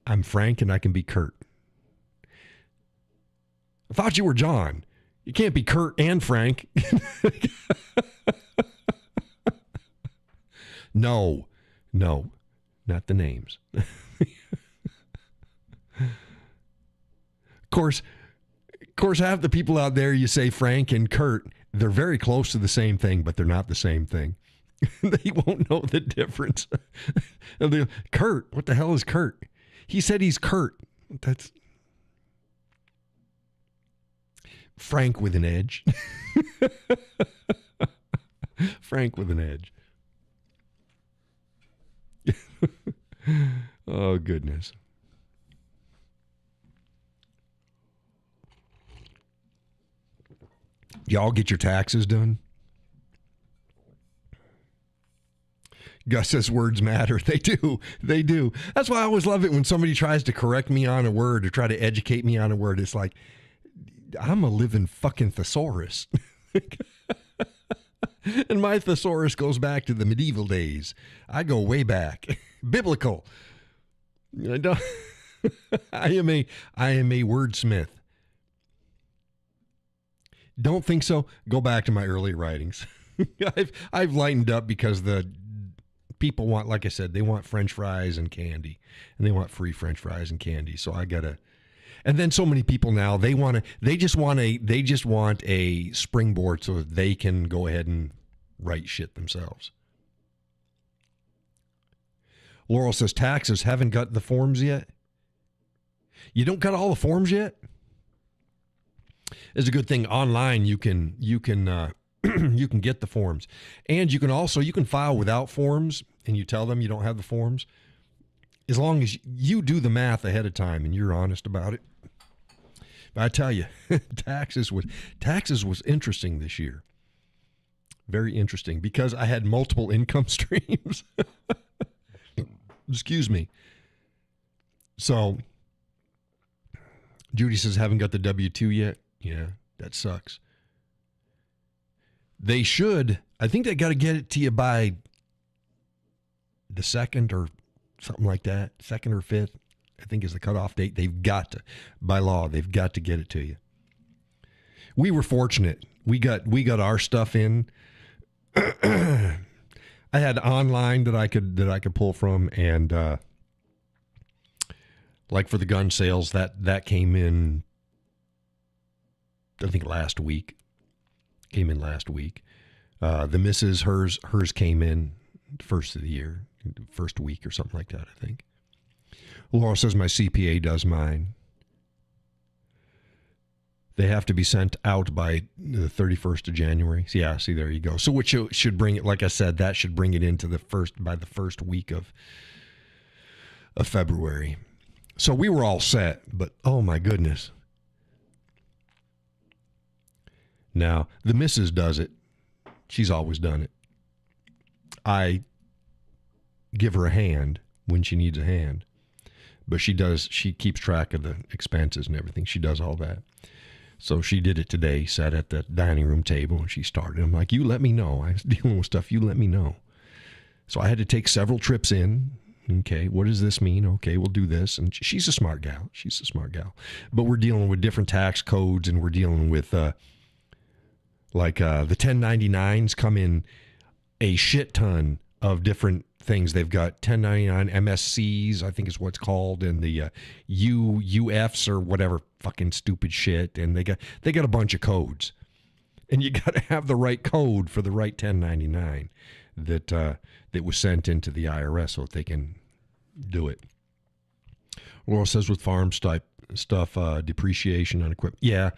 I'm frank, and I can be curt. I thought you were John. You can't be curt and frank. No, not the names. Of course, half the people out there, you say Frank and Kurt, they're very close to the same thing, but they're not the same thing. They won't know the difference. Kurt, what the hell is Kurt? He said he's Kurt. That's Frank with an edge. Frank with an edge. Oh, goodness. Y'all get your taxes done? Gus says words matter. They do. They do. That's why I always love it when somebody tries to correct me on a word or try to educate me on a word. It's like, I'm a living fucking thesaurus. And my thesaurus goes back to the medieval days. I go way back. Biblical. I am a wordsmith. Don't think so? Go back to my early writings. I've lightened up because the people want, like I said, they want French fries and candy, and they want free French fries and candy. So I gotta. And then so many people now they just want a springboard so that they can go ahead and write shit themselves. Laurel says taxes haven't got the forms yet. You don't got all the forms yet? It's a good thing online you can you can get the forms. And you can file without forms and you tell them you don't have the forms. As long as you do the math ahead of time and you're honest about it. But I tell you, taxes was interesting this year. Very interesting because I had multiple income streams. Excuse me. So Judy says, haven't got the W-2 yet. Yeah, that sucks. They should. I think they got to get it to you by the 2nd or something like that. 2nd or 5th, I think is the cutoff date. They've got to, by law, they've got to get it to you. We were fortunate. We got our stuff in. I had online that I could pull from, and like for the gun sales, that came in, I think last week. The missus, hers came in first of the year, first week or something like that, I think. Laura says my CPA does mine. They have to be sent out by the 31st of January. Yeah, see, there you go. So which should bring it, like I said, that should bring it into by the first week of February. So we were all set, but oh my goodness. Now, the missus does it. She's always done it. I give her a hand when she needs a hand. But she keeps track of the expenses and everything. She does all that. So she did it today, sat at the dining room table, and she started. I'm like, you let me know. I was dealing with stuff. You let me know. So I had to take several trips in. Okay, what does this mean? Okay, we'll do this. And she's a smart gal. But we're dealing with different tax codes, and we're dealing with, the 1099s come in a shit ton of different things. They've got 1099 MSCs, I think is what it's called, and the UFs or whatever fucking stupid shit. And they got a bunch of codes, and you got to have the right code for the right 1099 that was sent into the IRS so that they can do it. Laura says with farms type stuff, depreciation on equipment. Yeah.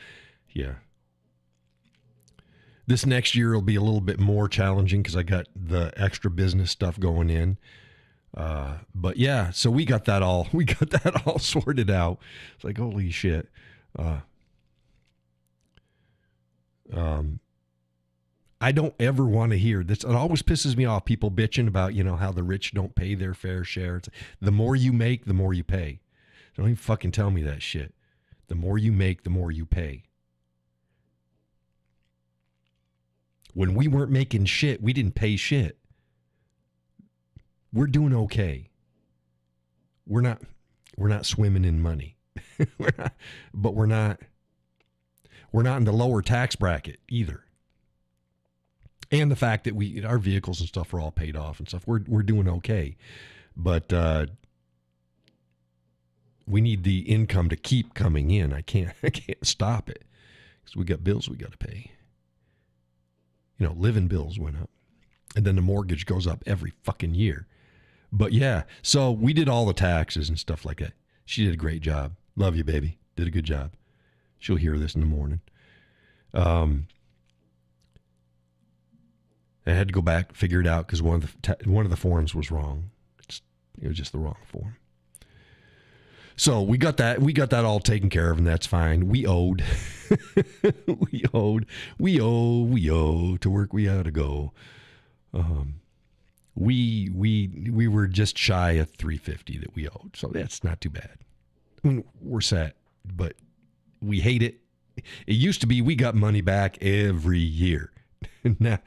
This next year will be a little bit more challenging because I got the extra business stuff going in. But yeah, so we got that all sorted out. It's like, holy shit. I don't ever want to hear this. It always pisses me off. People bitching about, how the rich don't pay their fair share. It's, the more you make, the more you pay. Don't even fucking tell me that shit. The more you make, the more you pay. When we weren't making shit, we didn't pay shit. We're doing okay. We're not swimming in money. But we're not in the lower tax bracket either. And the fact that our vehicles and stuff are all paid off and stuff, we're doing okay. But we need the income to keep coming in. I can't stop it because we got bills we got to pay. Living bills went up, and then the mortgage goes up every fucking year. But yeah, so we did all the taxes and stuff like that. She did a great job. Love you, baby. Did a good job. She'll hear this in the morning. I had to go back, figure it out because one of the forms was wrong. It was just the wrong form. So we got that all taken care of, and that's fine. We owed. we owe. To work we ought to go. We were just shy of $350 that we owed, so that's not too bad. I mean, we're set, but we hate it. It used to be we got money back every year. No,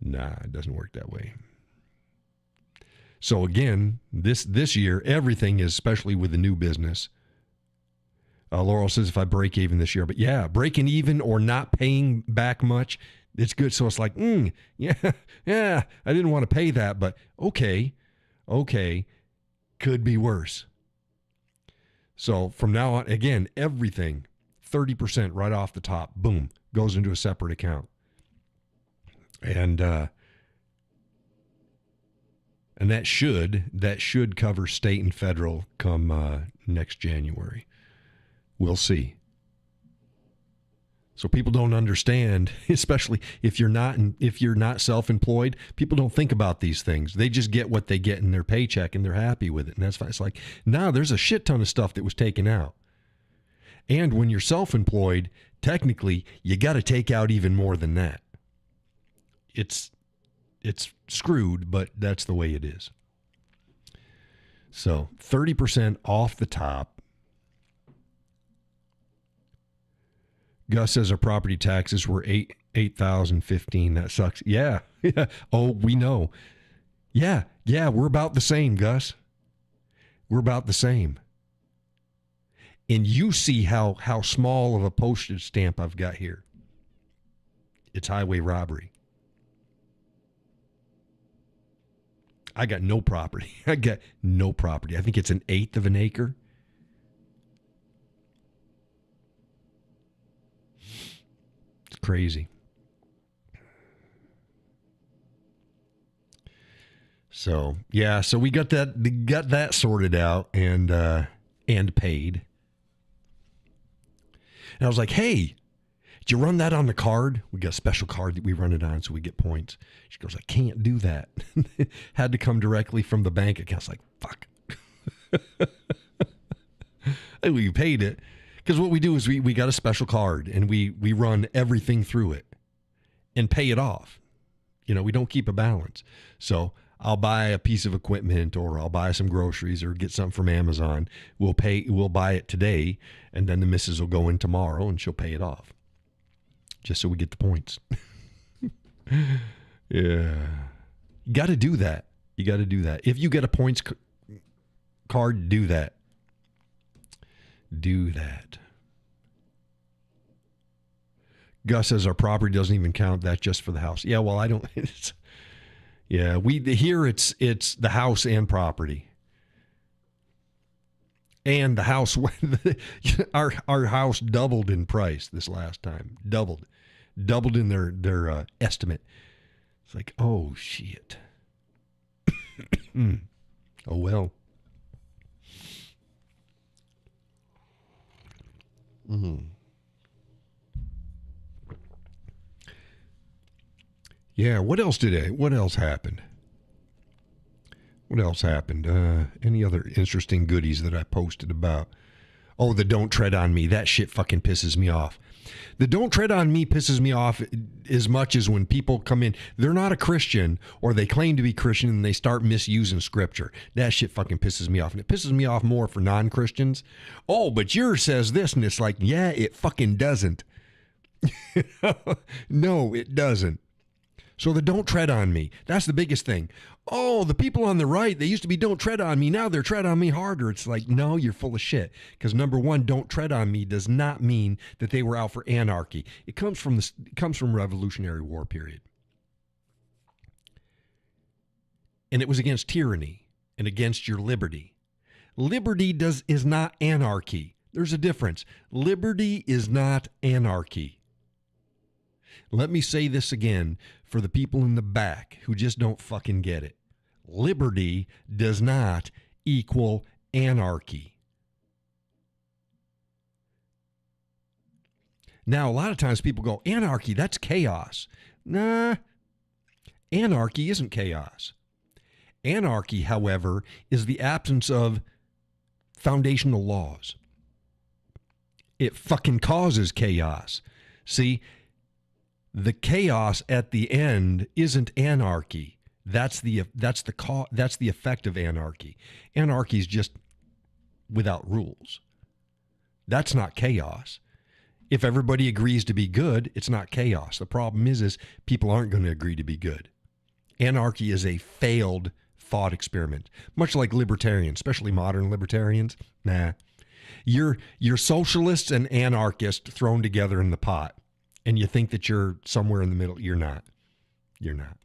it doesn't work that way. So again, this year, everything is, especially with the new business. Laurel says if I break even this year, but yeah, breaking even or not paying back much, it's good. So it's like, yeah, I didn't want to pay that, but okay, could be worse. So from now on, again, everything, 30% right off the top, boom, goes into a separate account. And that should cover state and federal come next January. We'll see. So people don't understand, especially if you're not self-employed, people don't think about these things. They just get what they get in their paycheck and they're happy with it. And that's fine. It's like, no, there's a shit ton of stuff that was taken out. And when you're self-employed, technically, you got to take out even more than that. It's screwed, but that's the way it is. So 30% off the top. Gus says our property taxes were $8,015. That sucks. Yeah. Oh, we know. Yeah. We're about the same, Gus. We're about the same. And you see how small of a postage stamp I've got here. It's highway robbery. I got no property. I got no property. I think it's 1/8 of an acre. It's crazy. So, yeah, so we got that sorted out and paid. And I was like, hey, did you run that on the card? We got a special card that we run it on so we get points. She goes, I can't do that. Had to come directly from the bank account. I was like, fuck. And we paid it. Because what we do is we got a special card and we run everything through it and pay it off. You know, we don't keep a balance. So I'll buy a piece of equipment or I'll buy some groceries or get something from Amazon. We'll buy it today and then the missus will go in tomorrow and she'll pay it off. Just so we get the points. Yeah. You got to do that. You got to do that. If you get a points card, do that. Do that. Gus says our property doesn't even count. That's just for the house. Yeah, well, I don't. Yeah, here it's the house and property. And the house, our house doubled in price this last time. Doubled in their estimate. It's like, oh shit. Oh well. Yeah, what else happened? What else happened? Any other interesting goodies that I posted about? Oh, the don't tread on me. That shit fucking pisses me off. The don't tread on me pisses me off as much as when people come in, they're not a Christian or they claim to be Christian and they start misusing scripture. That shit fucking pisses me off. And it pisses me off more for non-Christians. Oh, but yours says this, and it's like, yeah, it fucking doesn't. No, it doesn't. So the don't tread on me. That's the biggest thing. Oh, the people on the right, they used to be don't tread on me. Now they're tread on me harder. It's like, no, you're full of shit. Because number one, don't tread on me does not mean that they were out for anarchy. It comes from Revolutionary War period. And it was against tyranny and against your liberty. Liberty is not anarchy. There's a difference. Liberty is not anarchy. Let me say this again for the people in the back who just don't fucking get it. Liberty does not equal anarchy. Now, a lot of times people go, anarchy, that's chaos. Nah, anarchy isn't chaos. Anarchy, however, is the absence of foundational laws. It fucking causes chaos. See, the chaos at the end isn't anarchy. That's the effect of anarchy. Anarchy is just without rules. That's not chaos. If everybody agrees to be good, it's not chaos. The problem is people aren't going to agree to be good. Anarchy is a failed thought experiment, much like libertarians, especially modern libertarians. Nah, you're socialists and anarchists thrown together in the pot. And you think that you're somewhere in the middle. You're not. You're not.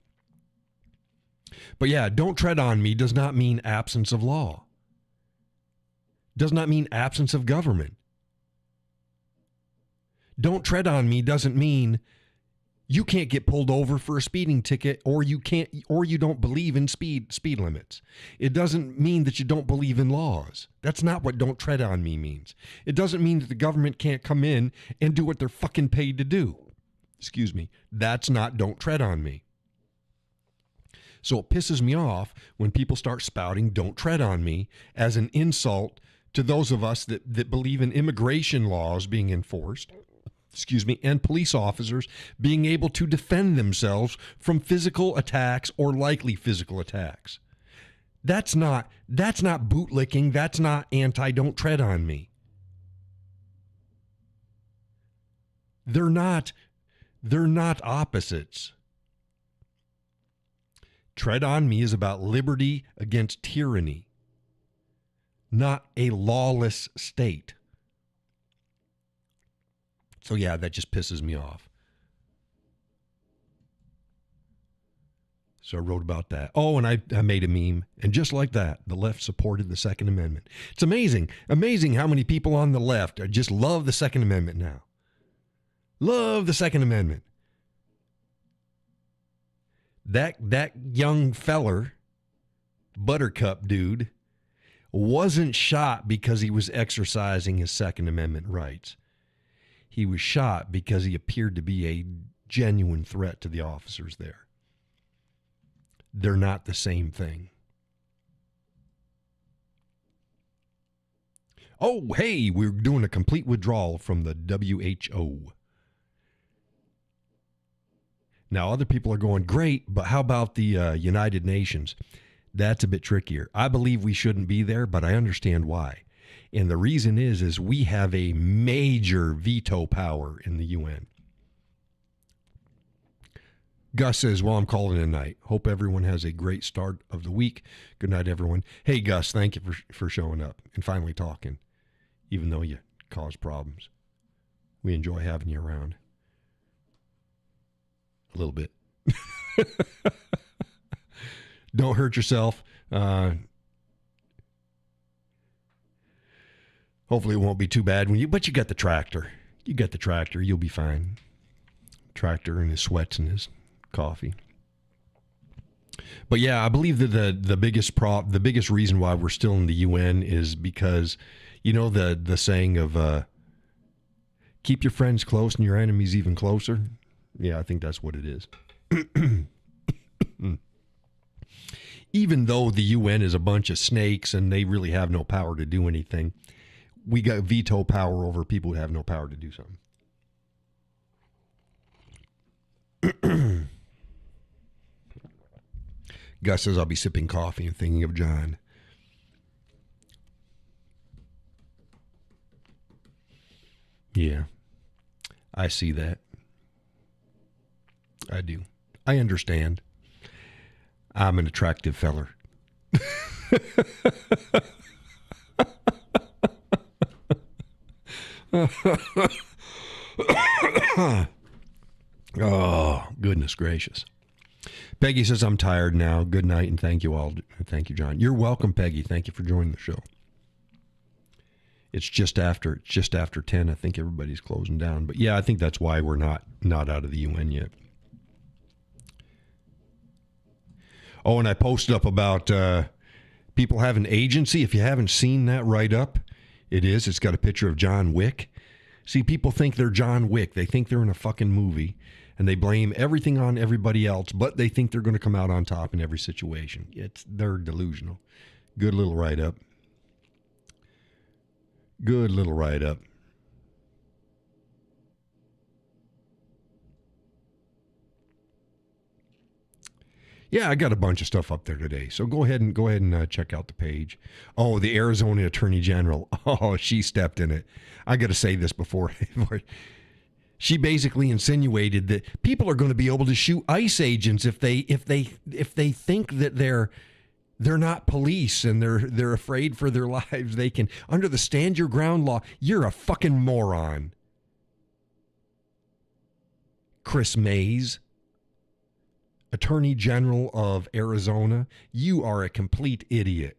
But yeah, don't tread on me does not mean absence of law. Does not mean absence of government. Don't tread on me doesn't mean you can't get pulled over for a speeding ticket or you don't believe in speed limits. It doesn't mean that you don't believe in laws. That's not what don't tread on me means. It doesn't mean that the government can't come in and do what they're fucking paid to do. Excuse me. That's not don't tread on me. So it pisses me off when people start spouting don't tread on me as an insult to those of us that believe in immigration laws being enforced. And police officers being able to defend themselves from physical attacks or likely physical attacks. That's not bootlicking. That's not don't tread on me. They're not opposites. Tread on me is about liberty against tyranny, not a lawless state. So yeah, that just pisses me off. So I wrote about that. Oh, and I made a meme. And just like that, the left supported the Second Amendment. It's amazing. Amazing how many people on the left just love the Second Amendment now. Love the Second Amendment. That young feller, Buttercup dude, wasn't shot because he was exercising his Second Amendment rights. He was shot because he appeared to be a genuine threat to the officers there. They're not the same thing. Oh, hey, we're doing a complete withdrawal from the WHO. Now, other people are going, great, but how about the United Nations? That's a bit trickier. I believe we shouldn't be there, but I understand why. And the reason is we have a major veto power in the UN. Gus says, well, I'm calling it a night. Hope everyone has a great start of the week. Good night, everyone. Hey, Gus, thank you for showing up and finally talking, even though you cause problems. We enjoy having you around. A little bit. Don't hurt yourself. Hopefully it won't be too bad but you got the tractor. You got the tractor. You'll be fine. Tractor and his sweats and his coffee. But yeah, I believe that the biggest reason why we're still in the UN is because, you know, the saying of keep your friends close and your enemies even closer. Yeah, I think that's what it is. Even though the UN is a bunch of snakes and they really have no power to do anything, we got veto power over people who have no power to do something. Gus says, I'll be sipping coffee and thinking of John. Yeah, I see that. I do. I understand. I'm an attractive feller. Oh, goodness gracious. Peggy says, I'm tired now. Good night, and thank you all. Thank you, John. You're welcome, Peggy. Thank you for joining the show. It's just after 10. I think everybody's closing down. But yeah, I think that's why we're not out of the UN yet. Oh, and I posted up about people having agency. If you haven't seen that write-up, it's got a picture of John Wick. See, people think they're John Wick. They think they're in a fucking movie, and they blame everything on everybody else, but they think they're going to come out on top in every situation. They're delusional. Good little write-up. Good little write-up. Yeah, I got a bunch of stuff up there today. So go ahead and check out the page. Oh, the Arizona Attorney General. Oh, she stepped in it. I got to say this before. She basically insinuated that people are going to be able to shoot ICE agents if they think that they're not police and they're afraid for their lives. They can, under the stand your ground law. You're a fucking moron, Chris Mays, Attorney General of Arizona. You are a complete idiot.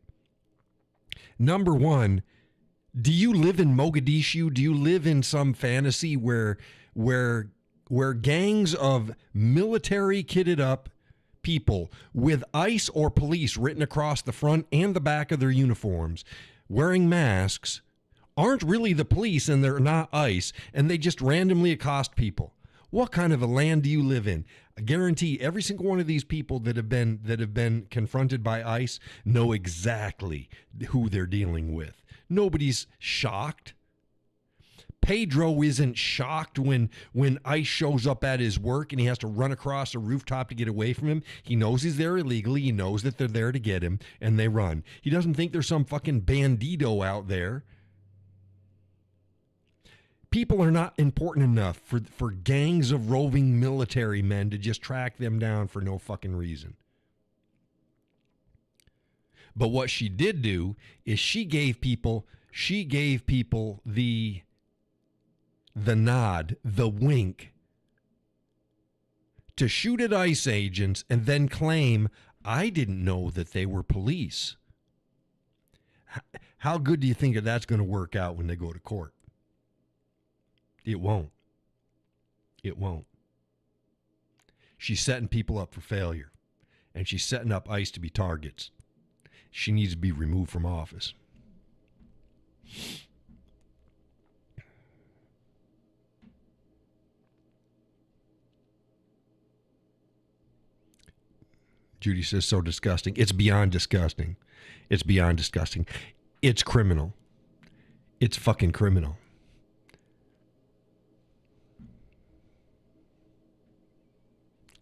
Number one, do you live in Mogadishu? Do you live in some fantasy where gangs of military kitted up people with ICE or police written across the front and the back of their uniforms, wearing masks, aren't really the police and they're not ICE, and they just randomly accost people? What kind of a land do you live in? I guarantee every single one of these people that have been confronted by ICE know exactly who they're dealing with. Nobody's shocked. Pedro isn't shocked when ICE shows up at his work and he has to run across a rooftop to get away from him. He knows he's there illegally. He knows that they're there to get him, and they run. He doesn't think there's some fucking bandito out there. People are not important enough for gangs of roving military men to just track them down for no fucking reason. But what she did do is she gave people the nod, the wink, to shoot at ICE agents and then claim, I didn't know that they were police. How good do you think that that's going to work out when they go to court? It won't. It won't. She's setting people up for failure, and she's setting up ICE to be targets. She needs to be removed from office. Judy says, so disgusting. It's beyond disgusting. It's beyond disgusting. It's criminal. It's fucking criminal.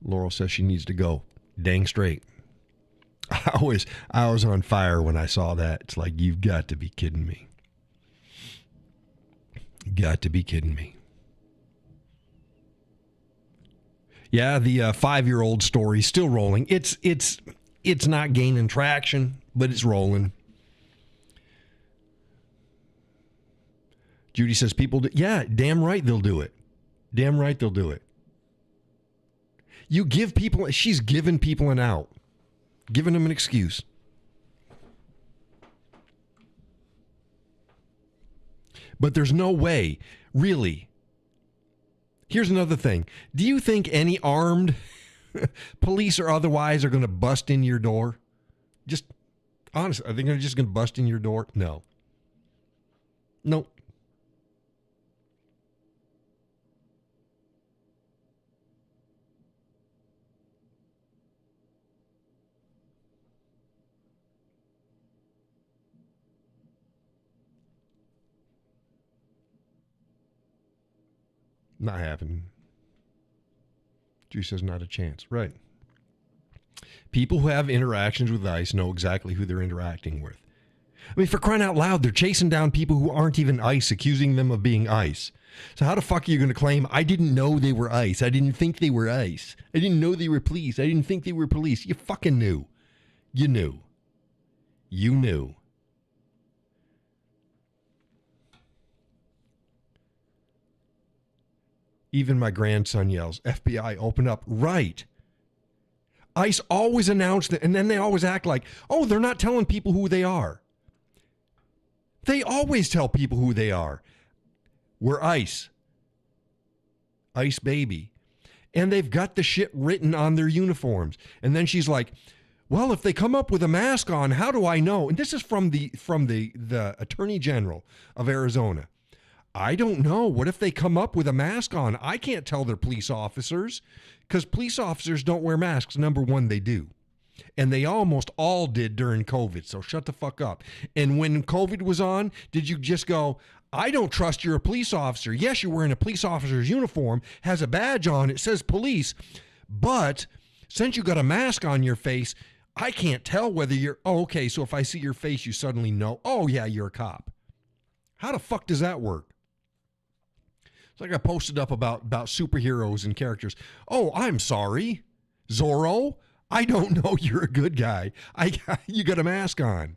Laurel says she needs to go. Dang straight. I was on fire when I saw that. It's like, you've got to be kidding me. Got to be kidding me. Yeah, the 5-year-old story still rolling. It's not gaining traction, but it's rolling. Judy says people do. Yeah, damn right they'll do it. Damn right they'll do it. You give people, she's giving people an out, giving them an excuse. But there's no way, really. Here's another thing. Do you think any armed police or otherwise are going to bust in your door? Just, honestly, are they just going to bust in your door? No. Nope. Not happening. Judy says not a chance. Right. People who have interactions with ICE know exactly who they're interacting with. I mean, for crying out loud, they're chasing down people who aren't even ICE, accusing them of being ICE. So how the fuck are you going to claim, I didn't know they were ICE. I didn't think they were ICE. I didn't know they were police. I didn't think they were police. You fucking knew. You knew. You knew. Even my grandson yells, FBI, open up. Right. ICE always announced it, and then they always act like, oh, they're not telling people who they are. They always tell people who they are. We're ICE. ICE baby. And they've got the shit written on their uniforms. And then she's like, well, if they come up with a mask on, how do I know? And this is from the Attorney General of Arizona. I don't know. What if they come up with a mask on? I can't tell they're police officers because police officers don't wear masks. Number one, they do. And they almost all did during COVID. So shut the fuck up. And when COVID was on, did you just go, I don't trust you're a police officer. Yes, you're wearing a police officer's uniform, has a badge on, it says police. But since you got a mask on your face, I can't tell whether you're, oh, okay, so if I see your face, you suddenly know, oh, yeah, you're a cop. How the fuck does that work? It's like I posted up about superheroes and characters. Oh, I'm sorry, Zorro. I don't know you're a good guy. You got a mask on.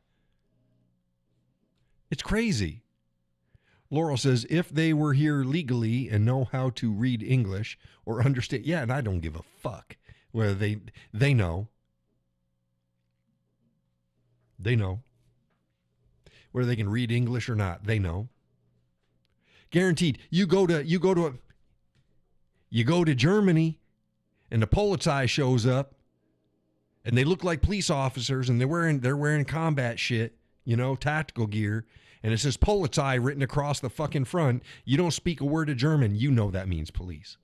It's crazy. Laurel says, if they were here legally and know how to read English or understand. Yeah, and I don't give a fuck whether they know. They know. Whether they can read English or not, they know. Guaranteed. You go to Germany and the Polizei shows up and they look like police officers and they're wearing combat shit, tactical gear, and it says Polizei written across the fucking front. You don't speak a word of German, you know that means police.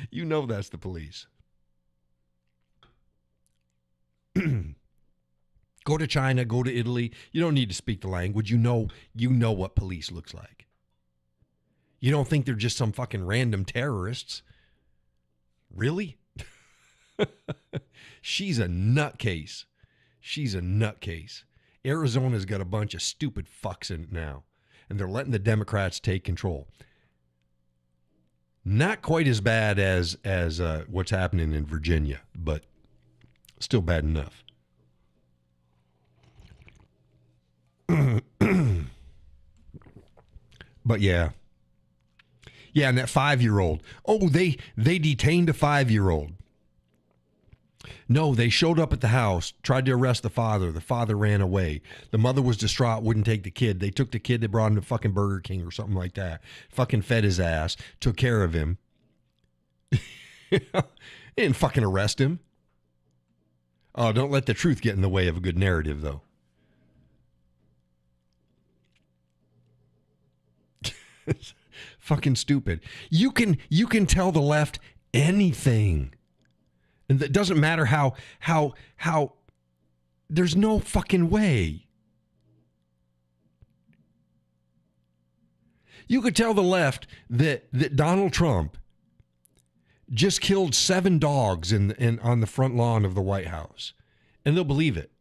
You know that's the police. Go to China, go to Italy. You don't need to speak the language. You know what police looks like. You don't think they're just some fucking random terrorists. Really? She's a nutcase. She's a nutcase. Arizona's got a bunch of stupid fucks in it now, and they're letting the Democrats take control. Not quite as bad as what's happening in Virginia, but still bad enough. But yeah. Yeah, and that 5-year-old. Oh, they detained a 5-year-old. No, they showed up at the house, tried to arrest the father. The father ran away. The mother was distraught, wouldn't take the kid. They took the kid, they brought him to fucking Burger King or something like that. Fucking fed his ass, took care of him. They didn't fucking arrest him. Oh, don't let the truth get in the way of a good narrative, though. Fucking stupid. You can tell the left anything. And it doesn't matter how there's no fucking way. You could tell the left that Donald Trump just killed 7 dogs on the front lawn of the White House. And they'll believe it.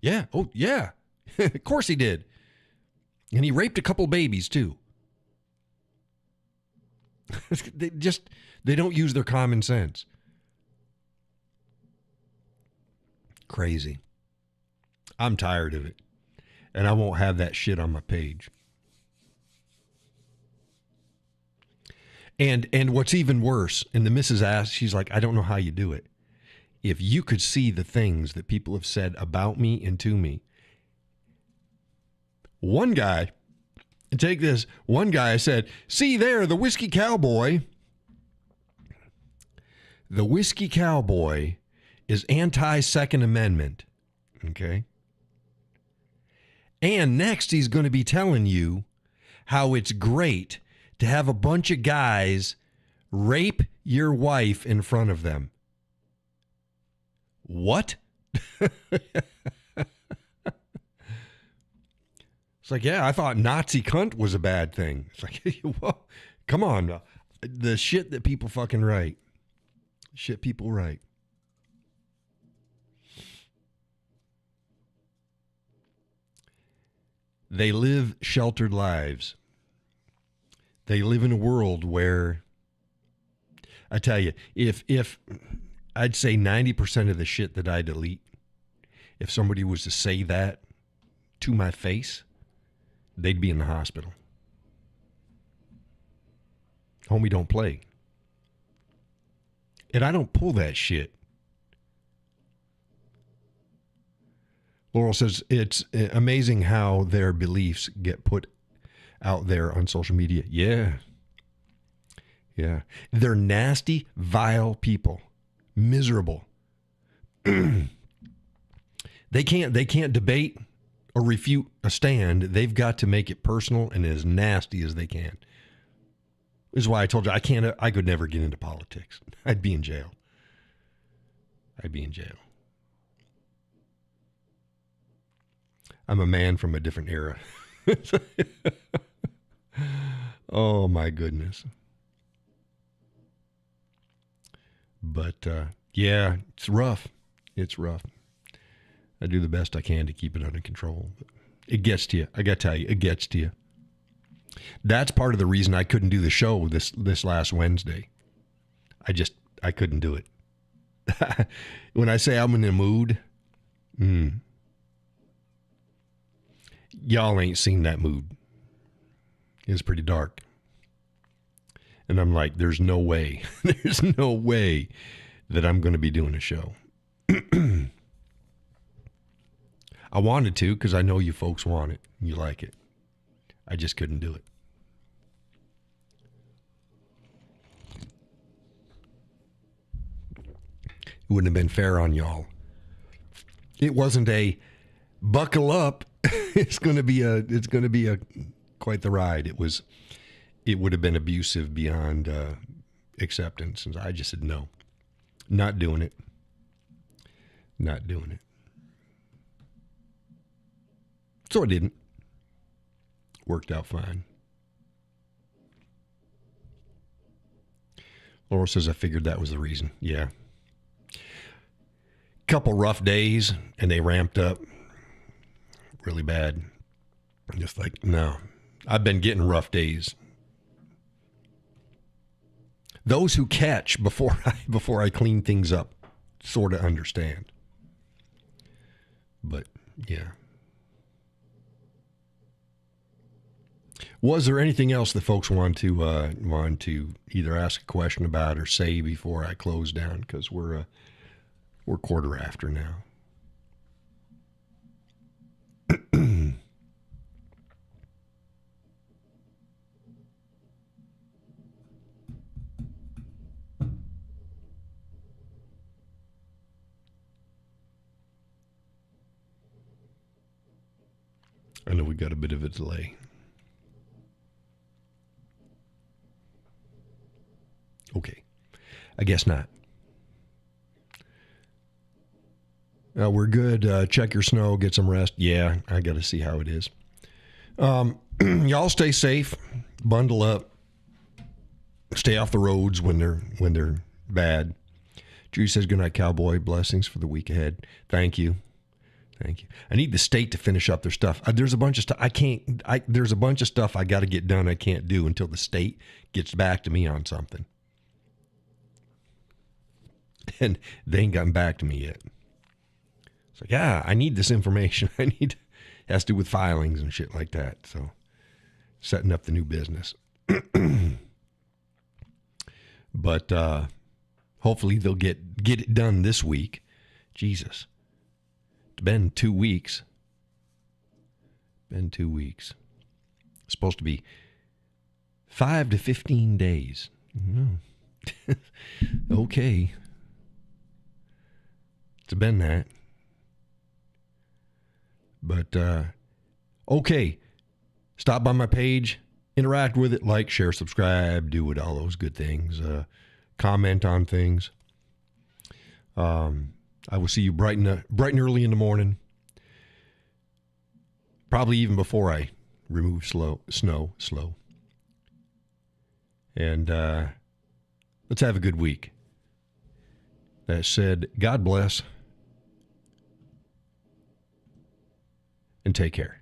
Yeah. Oh, yeah. Of course he did. And he raped a couple babies, too. They don't use their common sense. Crazy. I'm tired of it. And I won't have that shit on my page. And what's even worse, and the missus asked, she's like, I don't know how you do it. If you could see the things that people have said about me and to me. One guy, take this, one guy said, see there, the Whiskey Cowboy. The Whiskey Cowboy is anti-Second Amendment, okay? And next he's going to be telling you how it's great to have a bunch of guys rape your wife in front of them. What? It's like, yeah, I thought Nazi cunt was a bad thing. It's like, whoa, come on. The shit that people fucking write. Shit people write. They live sheltered lives. They live in a world where, I tell you, if I'd say 90% of the shit that I delete, if somebody was to say that to my face, they'd be in the hospital. Homie don't play. And I don't pull that shit. Laurel says, it's amazing how their beliefs get put out there on social media. Yeah. Yeah. They're nasty, vile people. Miserable. They can't debate or refute a stand. They've got to make it personal and as nasty as they can. This is why I told you I could never get into politics. I'd be in jail. I'm a man from a different era. Oh, my goodness. But, yeah, it's rough. It's rough. I do the best I can to keep it under control. But it gets to you. I got to tell you, it gets to you. That's part of the reason I couldn't do the show this last Wednesday. I couldn't do it. When I say I'm in the mood, y'all ain't seen that mood. It's pretty dark. And I'm like, there's no way that I'm going to be doing a show. I wanted to because I know you folks want it. You like it. I just couldn't do it. It wouldn't have been fair on y'all. It wasn't a buckle up. It's going to be a quite the ride. It would have been abusive beyond acceptance. And I just said, no, not doing it. Not doing it. So I didn't. Worked out fine. Laura says, I figured that was the reason. Yeah. Couple rough days and they ramped up really bad. Just like, no, I've been getting rough days. Those who catch before I clean things up sort of understand. But yeah. Was there anything else that folks want to either ask a question about or say before I close down? Because we're quarter after now. I know we got a bit of a delay. Okay. I guess not. We're good. Check your snow. Get some rest. Yeah, I got to see how it is. Y'all stay safe. Bundle up. Stay off the roads when they're bad. Judy says, good night, Cowboy. Blessings for the week ahead. Thank you. Thank you. I need the state to finish up their stuff. There's a bunch of stuff there's a bunch of stuff I got to get done I can't do until the state gets back to me on something. And they ain't gotten back to me yet. It's like, yeah, I need this information. It has to do with filings and shit like that. So setting up the new business. But hopefully they'll get it done this week. Jesus. It's been 2 weeks. It's supposed to be 5 to 15 days. Okay. It's been that. But, okay. Stop by my page. Interact with it. Like, share, subscribe. Do it. All those good things. Comment on things. I will see you bright and early in the morning. Probably even before I remove snow. And let's have a good week. That said, God bless. And take care.